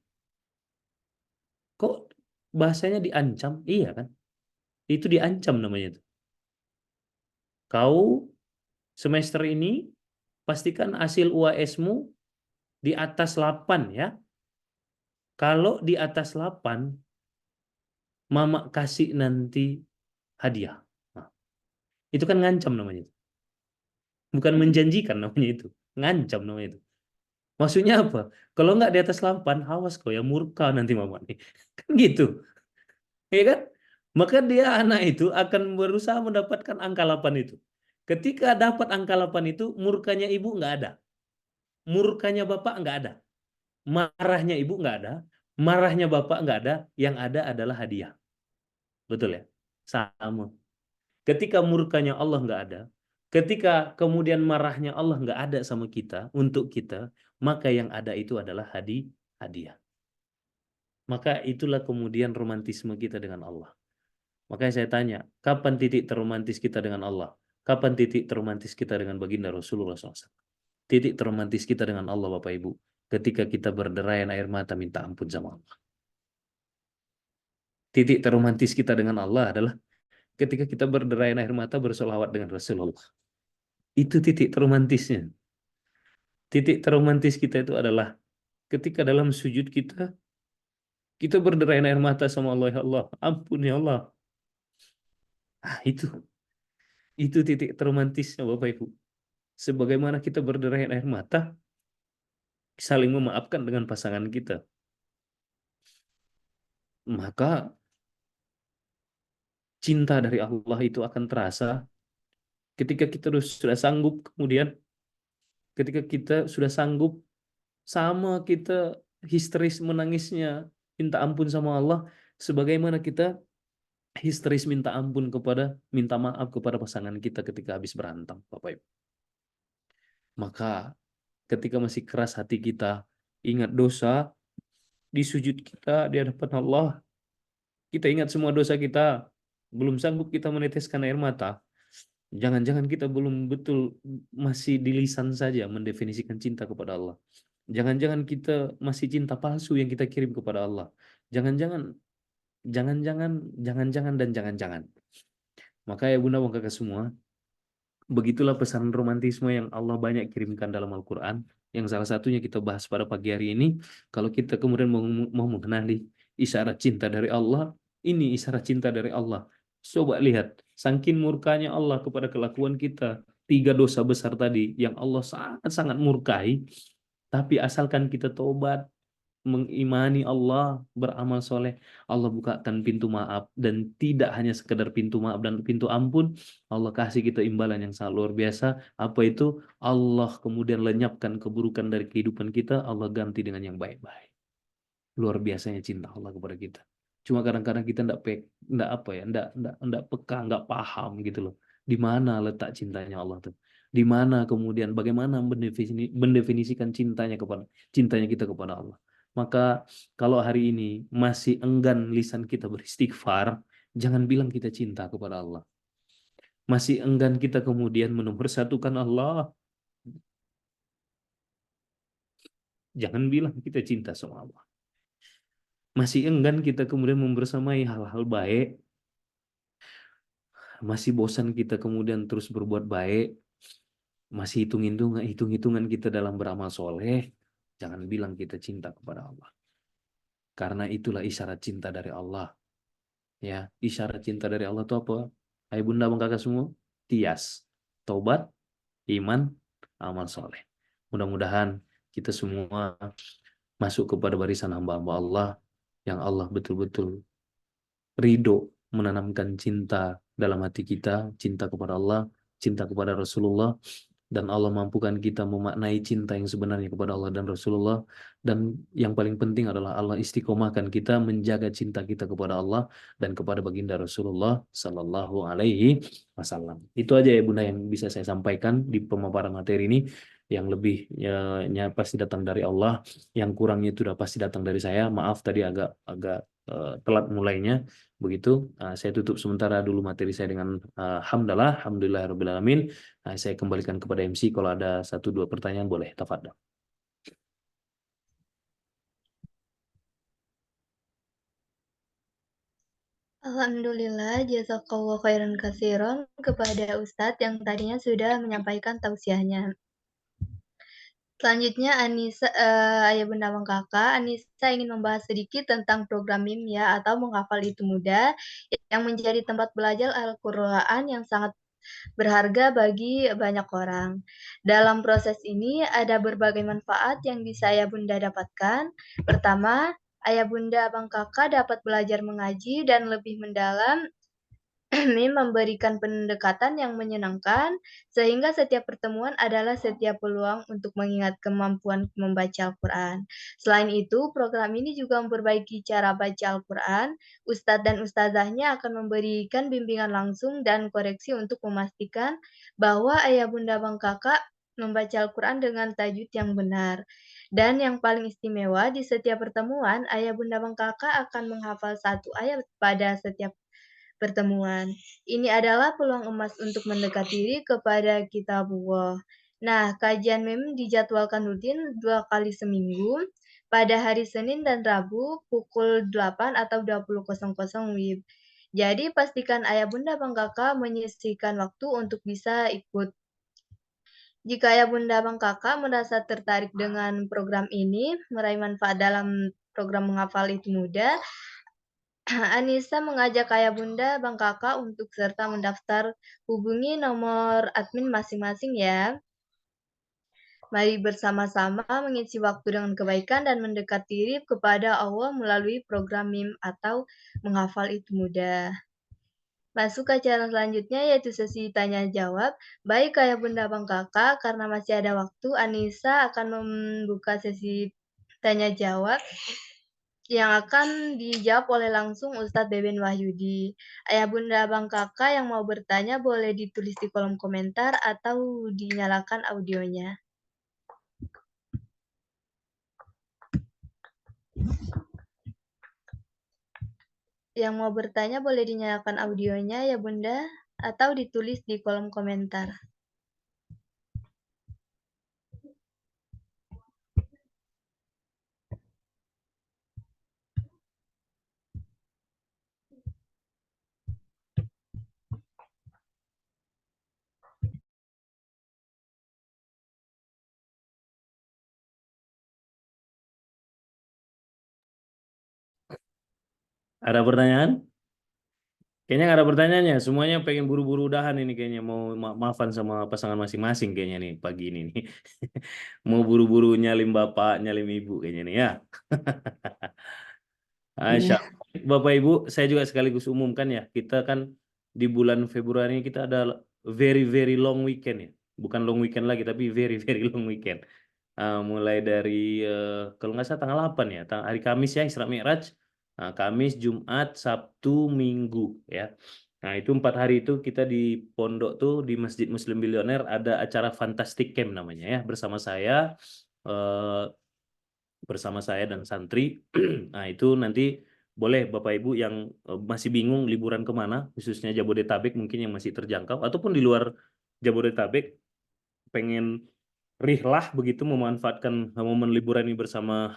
Kok bahasanya diancam? Iya kan? Itu diancam namanya. Kau semester ini pastikan hasil UAS-mu di atas 8 ya. Kalau di atas 8, mama kasih nanti hadiah. Nah, itu kan ngancam namanya. Bukan menjanjikan namanya itu. Ngancam namanya itu. Maksudnya apa? Kalau nggak di atas 8, awas kau ya murka nanti mama nih. Kan gitu. Ya kan? Maka dia anak itu akan berusaha mendapatkan angka 8 itu. Ketika dapat angka 8 itu, murkanya ibu nggak ada. Murkanya bapak nggak ada. Marahnya ibu nggak ada. Marahnya bapak nggak ada. Yang ada adalah hadiah. Betul ya? Sama. Ketika murkanya Allah nggak ada, ketika kemudian marahnya Allah nggak ada sama kita, untuk kita, maka yang ada itu adalah hadiah. Maka itulah kemudian romantisme kita dengan Allah. Makanya saya tanya, kapan titik terromantis kita dengan Allah? Kapan titik terromantis kita dengan baginda Rasulullah SAW? Titik terromantis kita dengan Allah, Bapak Ibu, ketika kita berderayan air mata minta ampun sama Allah. Titik terromantis kita dengan Allah adalah ketika kita berderayan air mata bersolawat dengan Rasulullah. Itu titik terromantisnya. Titik terromantis kita itu adalah ketika dalam sujud kita berderayan air mata sama Allah, ya Allah, ampun ya Allah. Ah, itu titik terromantisnya Bapak Ibu. Sebagaimana kita berderayan air mata, saling memaafkan dengan pasangan kita. Maka cinta dari Allah itu akan terasa ketika kita sudah sanggup, kemudian ketika kita sudah sanggup sama kita histeris menangisnya minta ampun sama Allah, sebagaimana kita histeris minta maaf kepada pasangan kita ketika habis berantem, Bapak Ibu. Maka ketika masih keras hati kita, ingat dosa di sujud kita di hadapan Allah, kita ingat semua dosa kita, belum sanggup kita meneteskan air mata. Jangan-jangan kita belum betul, masih di lisan saja mendefinisikan cinta kepada Allah. Jangan-jangan kita masih cinta palsu yang kita kirim kepada Allah. Jangan-jangan dan jangan-jangan. Maka ya Bunda Kakak semua, Begitulah pesan romantisme yang Allah banyak kirimkan dalam Al-Quran. Yang salah satunya kita bahas pada pagi hari ini. Kalau kita kemudian mau mengenali isyarat cinta dari Allah, ini isyarat cinta dari Allah. Coba lihat, saking murkanya Allah kepada kelakuan kita. Tiga dosa besar tadi yang Allah sangat-sangat murkai. Tapi asalkan kita tobat, mengimani Allah, beramal soleh, Allah bukakan pintu maaf, dan tidak hanya sekedar pintu maaf dan pintu ampun, Allah kasih kita imbalan yang sangat luar biasa. Apa itu? Allah kemudian lenyapkan keburukan dari kehidupan kita, Allah ganti dengan yang baik-baik. Luar biasanya cinta Allah kepada kita. Cuma kadang-kadang kita enggak apa ya, enggak peka, enggak paham gitu loh. Di mana letak cintanya Allah tuh? Di mana kemudian bagaimana mendefinisikan cintanya kita kepada Allah? Maka kalau hari ini masih enggan lisan kita beristighfar, jangan bilang kita cinta kepada Allah. Masih enggan kita kemudian menomorsatukan Allah, jangan bilang kita cinta sama Allah. Masih enggan kita kemudian membersamai hal-hal baik, masih bosan kita kemudian terus berbuat baik, masih hitung-hitungan kita dalam beramal soleh, jangan bilang kita cinta kepada Allah. Karena itulah isyarat cinta dari Allah. Ya, isyarat cinta dari Allah itu apa? Hai bunda bang kakak semua, tias, taubat, iman, amal soleh. Mudah-mudahan kita semua masuk kepada barisan hamba-hamba Allah yang Allah betul-betul ridho menanamkan cinta dalam hati kita, cinta kepada Allah, cinta kepada Rasulullah, dan Allah mampukan kita memaknai cinta yang sebenarnya kepada Allah dan Rasulullah. Dan yang paling penting adalah Allah istiqomahkan kita menjaga cinta kita kepada Allah dan kepada baginda Rasulullah Sallallahu Alaihi Wasallam. Itu aja ya Bunda yang bisa saya sampaikan di pemaparan materi ini. Yang lebih pasti datang dari Allah, yang kurangnya itu sudah pasti datang dari saya. Maaf tadi agak agak telat mulainya. Begitu, saya tutup sementara dulu materi saya dengan alhamdulillahirobbilalamin. Nah, saya kembalikan kepada MC kalau ada satu dua pertanyaan boleh. Tafadhol. Alhamdulillah, jazakallah khairan katsiran kepada Ustadz yang tadinya sudah menyampaikan tausiahnya. Selanjutnya Ayah Bunda Bang Kakak, Anissa ingin membahas sedikit tentang program MIM ya atau menghafal itu mudah yang menjadi tempat belajar Al-Qur'an yang sangat berharga bagi banyak orang. Dalam proses ini ada berbagai manfaat yang bisa Ayah Bunda dapatkan. Pertama, Ayah Bunda Abang Kakak dapat belajar mengaji dan lebih mendalam. Ini memberikan pendekatan yang menyenangkan, sehingga setiap pertemuan adalah setiap peluang untuk mengingat kemampuan membaca Al-Quran. Selain itu, program ini juga memperbaiki cara baca Al-Quran. Ustadz dan ustazahnya akan memberikan bimbingan langsung dan koreksi untuk memastikan bahwa ayah bunda bang kakak membaca Al-Quran dengan tajwid yang benar. Dan yang paling istimewa, di setiap pertemuan, ayah bunda bang kakak akan menghafal satu ayat pada setiap pertemuan. Ini adalah peluang emas untuk mendekat diri kepada kitabullah. Nah, kajian mem dijadwalkan rutin 2 kali seminggu pada hari Senin dan Rabu pukul 8 atau 20.00 WIB. Jadi pastikan ayah bunda bang kakak menyisihkan waktu untuk bisa ikut. Jika ayah bunda bang kakak merasa tertarik dengan program ini, meraih manfaat dalam program menghafal itu mudah, Anissa mengajak ayah bunda, bang kakak untuk serta mendaftar. Hubungi nomor admin masing-masing ya. Mari bersama-sama mengisi waktu dengan kebaikan dan mendekat diri kepada Allah melalui program MIM atau menghafal itu mudah. Masuk ke acara selanjutnya yaitu sesi tanya jawab. Baik ayah bunda bang kakak, karena masih ada waktu, Anissa akan membuka sesi tanya jawab yang akan dijawab oleh langsung Ustadz Beben Wahyudi. Ayah bunda abang kakak yang mau bertanya boleh ditulis di kolom komentar atau dinyalakan audionya. Yang mau bertanya boleh dinyalakan audionya ya bunda, atau ditulis di kolom komentar. Ada pertanyaan? Kayaknya nggak ada pertanyaannya. Semuanya pengen buru-buru udahan ini kayaknya mau maafan sama pasangan masing-masing kayaknya nih pagi ini nih. Mau buru-buru nyalim bapak, nyalim ibu kayaknya nih ya. Masya Iya. Allah. Bapak Ibu, saya juga sekaligus umumkan ya, kita kan di bulan Februari ini kita ada very very long weekend ya. Bukan long weekend lagi, tapi very very long weekend. Mulai dari kalau nggak salah tanggal 8 ya, hari Kamis ya Isra Mi'raj. Nah, Kamis, Jumat, Sabtu, Minggu ya. Nah itu 4 hari itu kita di pondok tuh di Masjid Muslim Bilioner ada acara Fantastic Camp namanya ya bersama saya. eh, Bersama saya dan santri. Nah, itu nanti boleh Bapak Ibu yang masih bingung liburan kemana, khususnya Jabodetabek mungkin yang masih terjangkau, ataupun di luar Jabodetabek, pengen rihlah begitu, memanfaatkan momen liburan ini bersama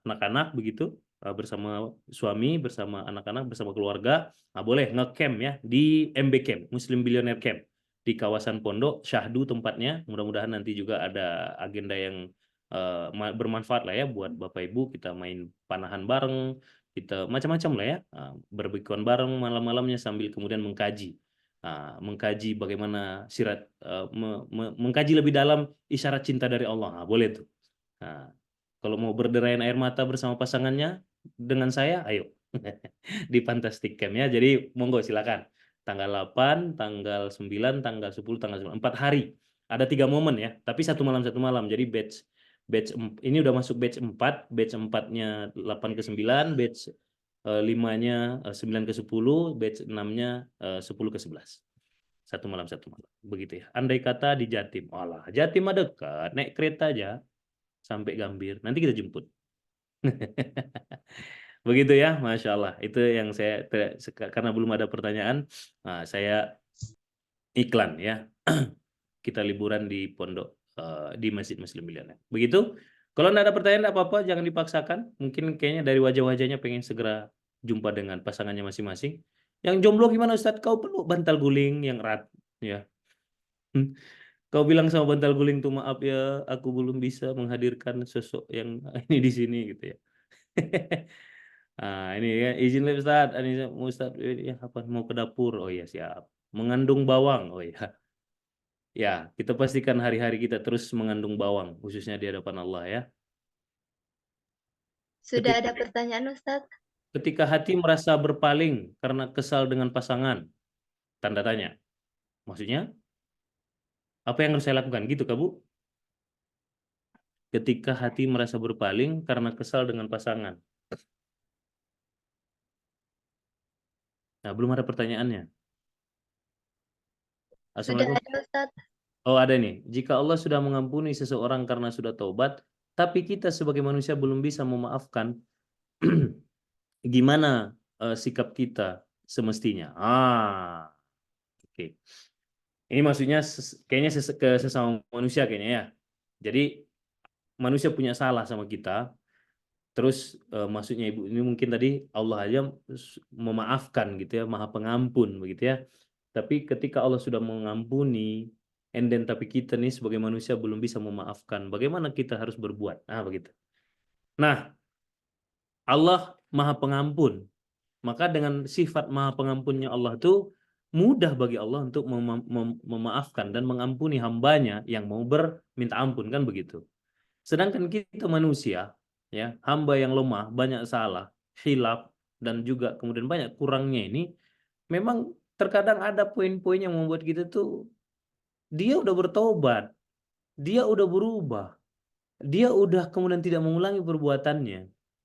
anak-anak begitu, bersama suami, bersama anak-anak, bersama keluarga. Nah, boleh ngecamp ya di MB Camp, Muslim Billionaire Camp di kawasan Pondok Syahdu tempatnya. Mudah-mudahan nanti juga ada agenda yang bermanfaat lah ya buat Bapak Ibu. Kita main panahan bareng, kita macam-macam lah ya, berbikuan bareng malam-malamnya sambil kemudian mengkaji. Mengkaji bagaimana mengkaji lebih dalam isyarat cinta dari Allah. Nah, boleh tuh. Nah, kalau mau berderayan air mata bersama pasangannya dengan saya, ayo di Fantastic Camp ya. Jadi monggo silakan. Tanggal 8, tanggal 9, tanggal 10, tanggal 9. 4 hari. Ada 3 momen ya, tapi satu malam. Jadi ini udah masuk batch 4, batch 4-nya 8 ke 9, batch 5-nya 9 ke 10, batch 6-nya 10 ke 11. Satu malam. Begitu ya. Andai kata di Jatim. Walah, Jatim mah dekat. Naik kereta aja sampai Gambir. Nanti kita jemput. Begitu ya, Masya Allah. Itu yang saya, karena belum ada pertanyaan, saya iklan ya. Kita liburan di pondok, di Masjid Muslim Bilioner. Begitu. Kalau nggak ada pertanyaan, nggak apa-apa, jangan dipaksakan. Mungkin kayaknya dari wajah-wajahnya pengen segera jumpa dengan pasangannya masing-masing. Yang jomblo gimana Ustadz? Kau perlu bantal guling yang erat. Ya. Kau bilang sama bantal guling tuh, maaf ya, aku belum bisa menghadirkan sosok yang ini di sini gitu ya. Ini ya, izin lihat Ustaz, ini Ustaz ya, apa mau ke dapur? Oh iya siap. Mengandung bawang. Oh iya. Ya, kita pastikan hari-hari kita terus mengandung bawang, khususnya di hadapan Allah ya. Sudah Ketika, ada pertanyaan, Ustadz? ketika hati merasa berpaling karena kesal dengan pasangan, tanda tanya. Maksudnya, apa yang harus saya lakukan? Gitu, Kak Bu? Ketika hati merasa berpaling karena kesal dengan pasangan. Nah, belum ada pertanyaannya. Sudah Assalamualaikum. ada, Ustadz. Oh, ada nih. Jika Allah sudah mengampuni seseorang karena sudah taubat, tapi kita sebagai manusia belum bisa memaafkan, gimana sikap kita semestinya? Oke. Ini maksudnya kayaknya ke sesama manusia kayaknya ya. Jadi manusia punya salah sama kita. Terus maksudnya Ibu ini mungkin tadi Allah aja memaafkan gitu ya, Maha Pengampun begitu ya. Tapi ketika Allah sudah mengampuni, and then tapi kita nih sebagai manusia belum bisa memaafkan, bagaimana kita harus berbuat? Begitu. Nah, Allah Maha Pengampun. Maka dengan sifat Maha Pengampunnya Allah itu mudah bagi Allah untuk memaafkan dan mengampuni hambanya yang mau berminta ampun kan begitu. Sedangkan kita manusia, ya hamba yang lemah, banyak salah, hilaf dan juga kemudian banyak kurangnya ini, memang terkadang ada poin-poin yang membuat kita tuh dia udah bertobat, dia udah berubah, dia udah kemudian tidak mengulangi perbuatannya,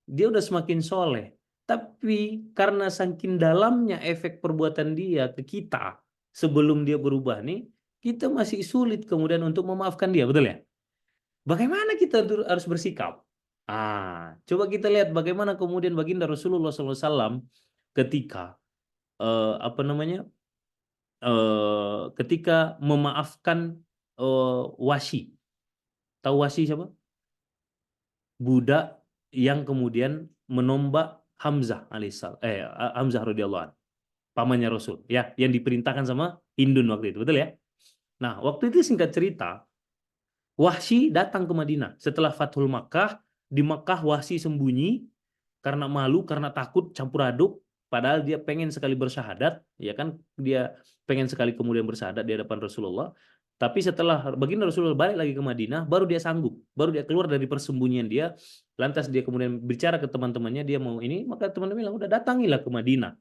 dia udah semakin soleh. Tapi karena saking dalamnya efek perbuatan dia ke kita sebelum dia berubah nih, kita masih sulit kemudian untuk memaafkan dia, betul ya? Bagaimana kita harus bersikap? Coba kita lihat bagaimana kemudian baginda Rasulullah SAW ketika apa namanya, ketika memaafkan Wasi. Tahu Wasi siapa? Budak yang kemudian menombak Hamzah alaihissalam, Hamzah radhiyallahu anhu, pamannya Rasul, ya, yang diperintahkan sama Hindun waktu itu, betul ya? Nah, waktu itu singkat cerita, Wahsy datang ke Madinah setelah Fathul Makkah. Di Makkah Wahsy sembunyi karena malu, karena takut campur aduk. padahal dia pengen sekali bersyahadat, ya kan, dia pengen sekali kemudian bersyahadat di hadapan Rasulullah. Tapi setelah baginda Rasulullah balik lagi ke Madinah, baru dia sanggup, baru dia keluar dari persembunyian dia. Lantas dia kemudian bicara ke teman-temannya, dia mau ini, maka teman-teman bilang, udah datangilah ke Madinah.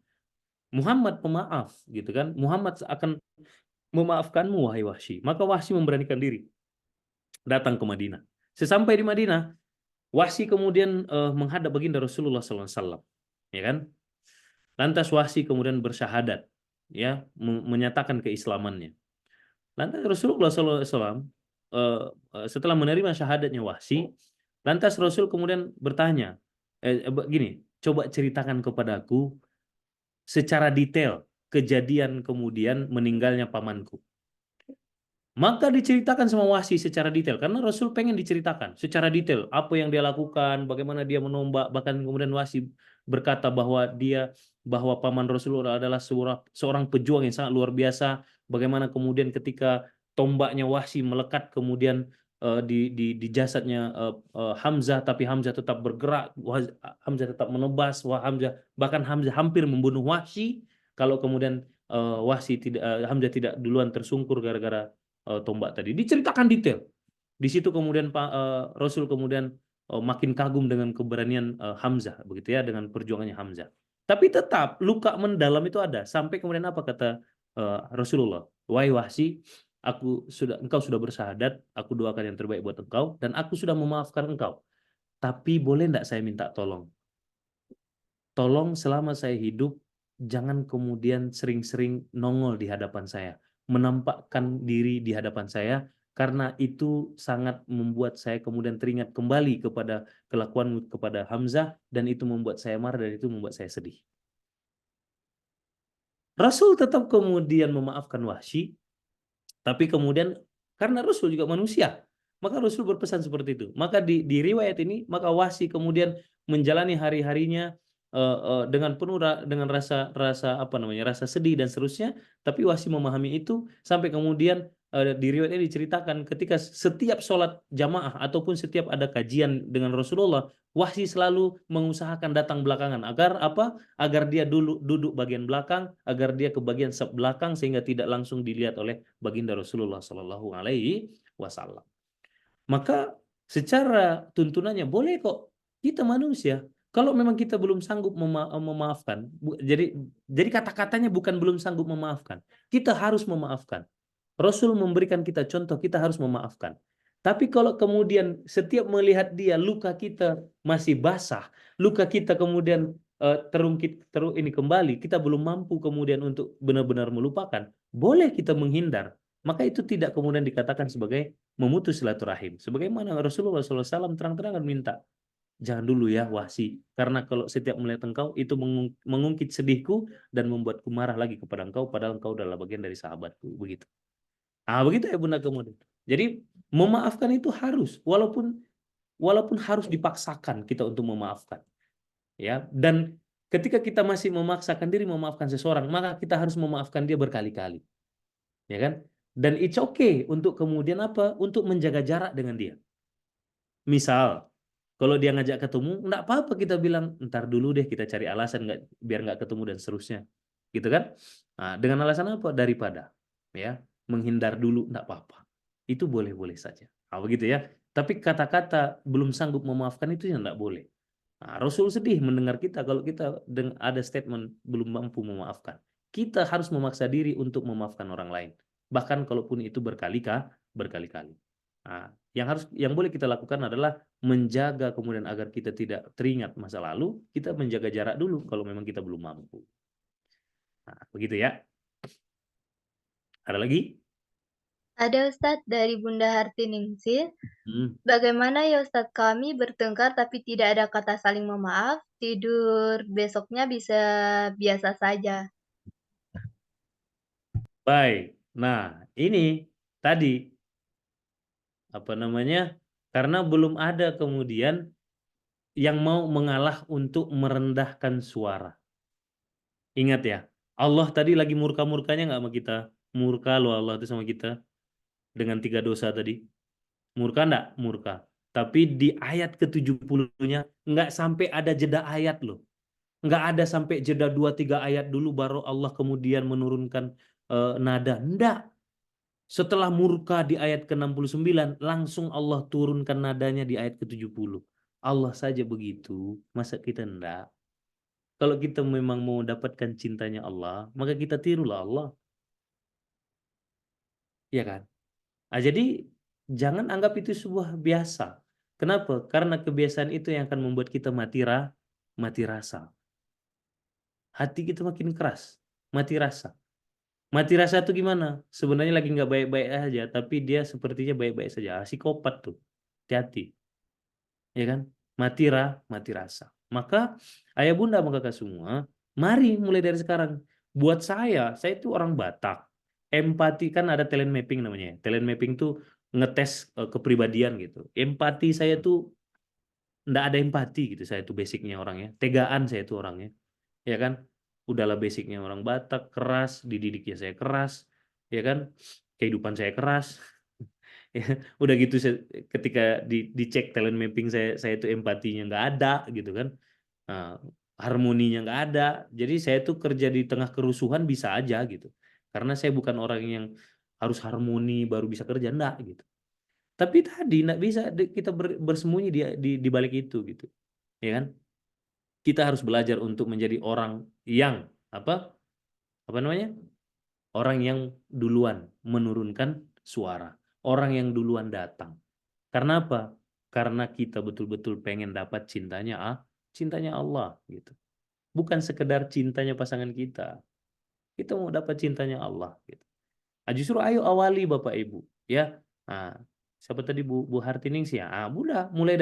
Muhammad pemaaf, gitu kan. Muhammad akan memaafkanmu, wahai Wahsy. Maka Wahsy memberanikan diri datang ke Madinah. Sesampai di Madinah, Wahsy kemudian menghadap baginda Rasulullah SAW, ya kan? Lantas Wahsy kemudian bersyahadat, ya, menyatakan keislamannya. Lantas Rasulullah SAW setelah menerima syahadatnya Wahsy, lantas Rasul kemudian bertanya, gini, coba ceritakan kepadaku secara detail kejadian kemudian meninggalnya pamanku. Maka diceritakan sama Wahsy secara detail, karena Rasul pengen diceritakan secara detail apa yang dia lakukan, bagaimana dia menombak, bahkan kemudian Wahsy berkata bahwa paman Rasulullah adalah seorang pejuang yang sangat luar biasa, bagaimana kemudian ketika tombaknya Wahsy melekat kemudian di jasadnya Hamzah, tapi Hamzah tetap bergerak, Hamzah tetap menebas, bahkan Hamzah hampir membunuh Wahsy kalau kemudian Hamzah tidak duluan tersungkur gara-gara tombak tadi. Diceritakan detail. Di situ kemudian Rasul kemudian makin kagum dengan keberanian Hamzah, begitu ya, dengan perjuangannya Hamzah. Tapi tetap luka mendalam itu ada. Sampai kemudian apa kata Rasulullah? Wahai Wahsy, engkau sudah bersyahadat, aku doakan yang terbaik buat engkau, dan aku sudah memaafkan engkau. Tapi boleh enggak saya minta tolong? Tolong selama saya hidup, jangan kemudian sering-sering nongol di hadapan saya, menampakkan diri di hadapan saya, karena itu sangat membuat saya kemudian teringat kembali kepada kelakuanmu kepada Hamzah, dan itu membuat saya marah, dan itu membuat saya sedih. Rasul tetap kemudian memaafkan Wahsy, tapi kemudian karena Rasul juga manusia, maka Rasul berpesan seperti itu. Maka di riwayat ini, maka Wahsy kemudian menjalani hari-harinya dengan penuh dengan rasa rasa sedih dan seterusnya. Tapi Wahsy memahami itu sampai kemudian di riwayat ini diceritakan ketika setiap sholat jamaah ataupun setiap ada kajian dengan Rasulullah, Wahsy selalu mengusahakan datang belakangan agar apa? Agar dia duduk bagian belakang, agar dia ke bagian belakang sehingga tidak langsung dilihat oleh baginda Rasulullah Shallallahu Alaihi Wasallam. Maka secara tuntunannya boleh kok, kita manusia. Kalau memang kita belum sanggup memaafkan, jadi kata-katanya bukan belum sanggup memaafkan, kita harus memaafkan. Rasul memberikan kita contoh, kita harus memaafkan. Tapi kalau kemudian setiap melihat dia, luka kita masih basah, luka kita kemudian terungkit ini kembali, kita belum mampu kemudian untuk benar-benar melupakan, boleh kita menghindar. Maka itu tidak kemudian dikatakan sebagai memutus silaturahim. Sebagaimana Rasulullah SAW terang-terangan minta, jangan dulu ya Wahsy, karena kalau setiap melihat engkau itu mengungkit sedihku dan membuatku marah lagi kepada engkau, padahal engkau adalah bagian dari sahabatku, begitu. Begitu ya Bunda kemudian. Jadi memaafkan itu harus, walaupun harus dipaksakan kita untuk memaafkan, ya. Dan ketika kita masih memaksakan diri memaafkan seseorang, maka kita harus memaafkan dia berkali-kali, ya kan? Dan it's okay untuk kemudian apa? Untuk menjaga jarak dengan dia. Misal, kalau dia ngajak ketemu, enggak apa-apa kita bilang, ntar dulu deh kita cari alasan biar nggak ketemu dan seterusnya, gitu kan? Dengan alasan apa? Daripada, ya, menghindar dulu, enggak apa-apa. Itu boleh-boleh saja. Begitu ya. Tapi kata-kata belum sanggup memaafkan itu yang enggak boleh. Rasul sedih mendengar kita kalau kita ada statement belum mampu memaafkan. Kita harus memaksa diri untuk memaafkan orang lain. Bahkan kalaupun itu berkali-kali. Yang boleh kita lakukan adalah menjaga kemudian agar kita tidak teringat masa lalu, kita menjaga jarak dulu kalau memang kita belum mampu. Begitu ya. Ada lagi? Ada Ustadz dari Bunda Hartiningsih. Bagaimana ya Ustadz, kami bertengkar tapi tidak ada kata saling memaaf, tidur besoknya bisa biasa saja. Baik. Nah, ini tadi karena belum ada kemudian yang mau mengalah untuk merendahkan suara. Ingat ya, Allah tadi lagi murka-murkanya nggak sama kita? Murka loh Allah itu sama kita dengan 3 dosa tadi. Murka enggak? Murka. Tapi di ayat ke-70-nya nggak sampai ada jeda ayat loh. Nggak ada sampai jeda 2-3 ayat dulu baru Allah kemudian menurunkan nada. Enggak. Setelah murka di ayat ke-69, langsung Allah turunkan nadanya di ayat ke-70. Allah saja begitu, masa kita enggak? Kalau kita memang mau dapatkan cintanya Allah, maka kita tirulah Allah. Ya kan? Nah, jadi jangan anggap itu sebuah biasa. Kenapa? Karena kebiasaan itu yang akan membuat kita mati rasa. Hati kita makin keras, mati rasa. Mati rasa tuh gimana? Sebenarnya lagi nggak baik-baik aja, tapi dia sepertinya baik-baik saja. Psikopat tuh. Hati-hati. Ya kan? Mati rasa. Maka ayah bunda sama kakak semua, mari mulai dari sekarang. Buat saya itu orang Batak. Empati kan ada talent mapping namanya. Talent mapping tuh ngetes kepribadian gitu. Empati saya tuh nggak ada empati gitu. Saya tuh basicnya orangnya. Tegaan saya tuh orangnya. Ya kan? Udahlah basicnya orang Batak, keras, dididiknya saya keras. Ya kan? Kehidupan saya keras. Ya, udah gitu ketika dicek talent mapping saya itu empatinya nggak ada gitu kan. Nah, harmoninya nggak ada, jadi saya tuh kerja di tengah kerusuhan bisa aja gitu, karena saya bukan orang yang harus harmoni baru bisa kerja, enggak gitu. Tapi tadi nggak bisa kita bersembunyi di balik itu gitu, ya kan. Kita harus belajar untuk menjadi orang yang apa namanya, orang yang duluan menurunkan suara, orang yang duluan datang. Karena apa? Karena kita betul-betul pengen dapat cintanya Allah gitu. Bukan sekedar cintanya pasangan kita. Kita mau dapat cintanya Allah gitu. Nah, justru ayo awali Bapak Ibu ya. Nah, siapa tadi Bu Hartining sih ya. Ah, udah mulai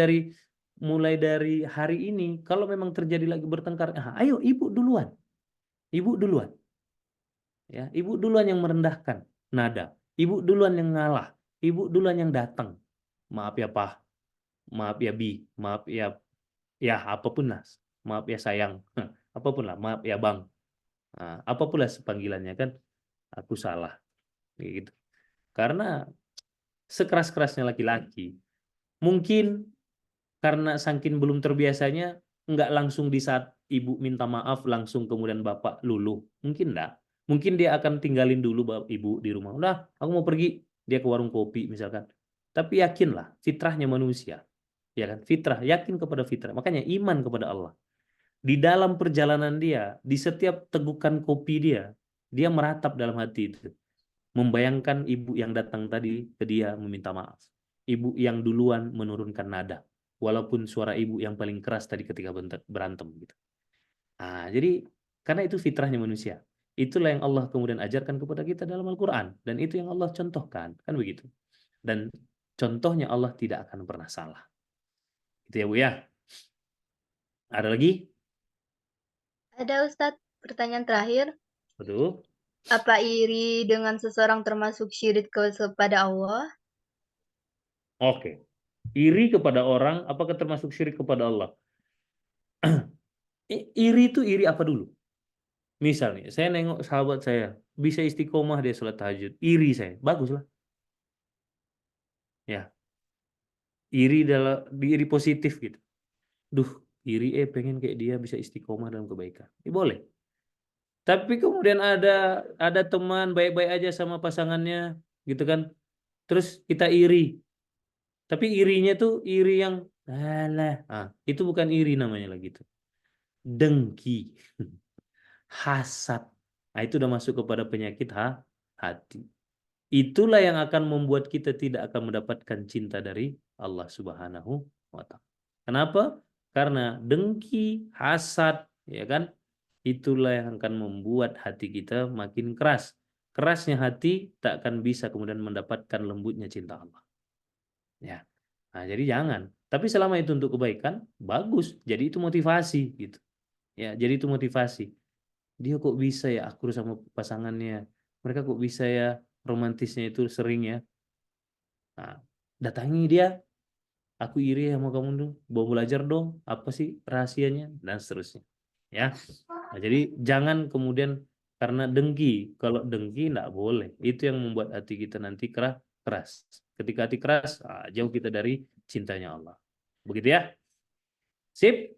dari hari ini kalau memang terjadi lagi bertengkar, ayo Ibu duluan. Ibu duluan ya. Ibu duluan yang merendahkan nada. Ibu duluan yang ngalah. Ibu duluan yang datang. Maaf ya Pak, maaf ya Bi, maaf ya, ya apapun lah, maaf ya sayang, apapun lah, maaf ya Bang, nah, apapun lah sepanggilannya kan, aku salah, gitu. Karena sekeras-kerasnya laki-laki, mungkin karena saking belum terbiasanya, nggak langsung di saat ibu minta maaf langsung kemudian bapak luluh, mungkin enggak. Mungkin dia akan tinggalin dulu ibu di rumah. Udah, aku mau pergi, dia ke warung kopi misalkan. Tapi yakinlah, fitrahnya manusia, ya kan? Fitrah, yakin kepada fitrah. Makanya iman kepada Allah. Di dalam perjalanan dia, di setiap tegukan kopi dia meratap dalam hati itu. Membayangkan ibu yang datang tadi ke dia meminta maaf. Ibu yang duluan menurunkan nada. Walaupun suara ibu yang paling keras tadi ketika berantem gitu. Jadi karena itu fitrahnya manusia. Itulah yang Allah kemudian ajarkan kepada kita dalam Al-Quran. Dan itu yang Allah contohkan. Kan begitu. Dan contohnya Allah tidak akan pernah salah. Itu ya Bu ya. Ada lagi? Ada Ustadz, pertanyaan terakhir. Betul. Apa iri dengan seseorang termasuk syirik kepada Allah? Oke. Iri kepada orang, apakah termasuk syirik kepada Allah? Iri itu iri apa dulu? Misalnya, saya nengok sahabat saya, bisa istiqomah dia sholat tahajud. Iri saya, baguslah. Ya, iri positif gitu. Duh, iri pengen kayak dia bisa istiqomah dalam kebaikan. Boleh. Tapi kemudian ada teman baik-baik aja sama pasangannya, gitu kan. Terus kita iri. Tapi irinya tuh iri yang alah. Itu bukan iri namanya lagi itu. Dengki. Hasad. Nah, itu udah masuk kepada penyakit hati. Itulah yang akan membuat kita tidak akan mendapatkan cinta dari Allah Subhanahu wa taala. Kenapa? Karena dengki, hasad, ya kan? Itulah yang akan membuat hati kita makin keras. Kerasnya hati tak akan bisa kemudian mendapatkan lembutnya cinta Allah. Ya. Nah, jadi jangan. Tapi selama itu untuk kebaikan, bagus. Jadi itu motivasi gitu. Ya, jadi itu motivasi. Dia kok bisa ya akur sama pasangannya. Mereka kok bisa ya romantisnya itu sering ya. Nah, datangi dia, aku iri sama kamu tuh, mau belajar dong, apa sih rahasianya dan seterusnya. Ya. Nah, jadi jangan kemudian karena dengki. Kalau dengki enggak boleh. Itu yang membuat hati kita nanti keras. Ketika hati keras, jauh kita dari cintanya Allah. Begitu ya. Sip.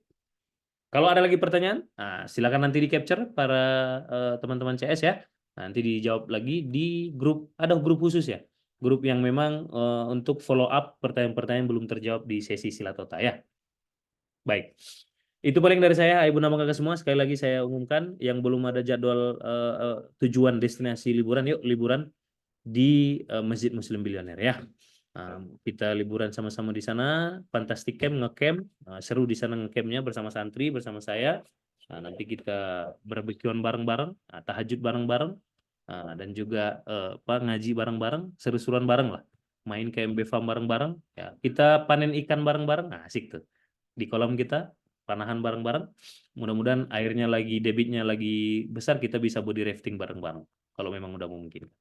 Kalau ada lagi pertanyaan, silakan nanti di capture para teman-teman CS ya. Nanti dijawab lagi di grup, ada grup khusus ya. Grup yang memang untuk follow up pertanyaan-pertanyaan yang belum terjawab di sesi Silatota ya. Baik. Itu paling dari saya, Ibu Nama Kakak semua. Sekali lagi saya umumkan yang belum ada jadwal tujuan destinasi liburan, yuk liburan di Masjid Muslim Bilioner ya. Kita liburan sama-sama di sana, fantastic camp, ngecamp, seru di sana ngecampnya bersama santri, bersama saya. Nanti kita barbekyuan bareng-bareng, tahajud bareng-bareng, dan juga ngaji bareng-bareng, seru-seruan bareng lah. Main KMB farm bareng-bareng, ya kita panen ikan bareng-bareng, asik tuh. Di kolam kita, panahan bareng-bareng. Mudah-mudahan airnya lagi, debitnya lagi besar, kita bisa body rafting bareng-bareng. Kalau memang udah mungkin.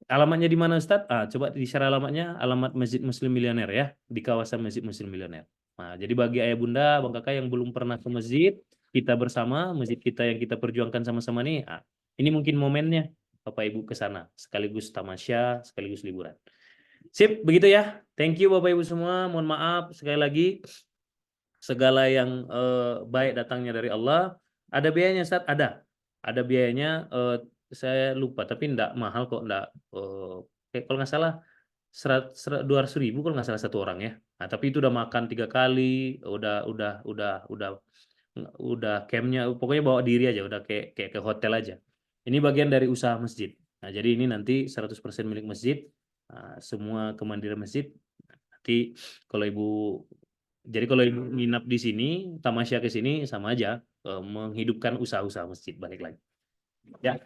Alamatnya di mana Ustadz? Coba di-share alamatnya, alamat Masjid Muslim Milioner ya, di kawasan Masjid Muslim Milioner. Jadi bagi ayah bunda, bang kakak yang belum pernah ke masjid, kita bersama, masjid kita yang kita perjuangkan sama-sama nih, ini mungkin momennya Bapak Ibu ke sana, sekaligus tamasya, sekaligus liburan. Sip, begitu ya. Thank you Bapak Ibu semua. Mohon maaf sekali lagi, segala yang baik datangnya dari Allah. Ada biayanya Ustadz? Ada biayanya. Saya lupa tapi enggak mahal kok, enggak kalau nggak salah 200.000 kalau nggak salah satu orang ya. Tapi itu udah makan 3 kali, udah campnya, pokoknya bawa diri aja, udah kayak ke hotel aja. Ini bagian dari usaha masjid. Jadi ini nanti 100% milik masjid, semua kemandirian masjid. Nanti kalau kalau ibu nginap di sini, tamasya ke sini sama aja menghidupkan usaha-usaha masjid balik lagi. Ya.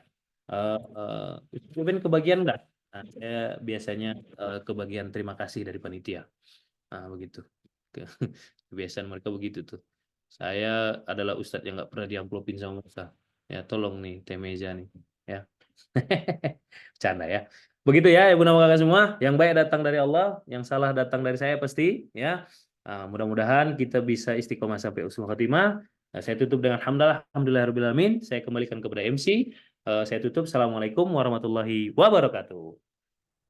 Mungkin kebagian enggak? Saya biasanya kebagian terima kasih dari panitia. Begitu. Kebiasaan mereka begitu tuh. Saya adalah ustadz yang nggak pernah diamplopin sama mereka. Ya tolong nih teh meja nih. Ya. Canda ya. Begitu ya ibu nama kakak semua. Yang baik datang dari Allah, yang salah datang dari saya pasti. Ya. Mudah-mudahan kita bisa istiqomah sampai usul khatimah. Saya tutup dengan alhamdulillahirabbil alamin. Saya kembalikan kepada MC. Saya tutup. Assalamualaikum warahmatullahi wabarakatuh.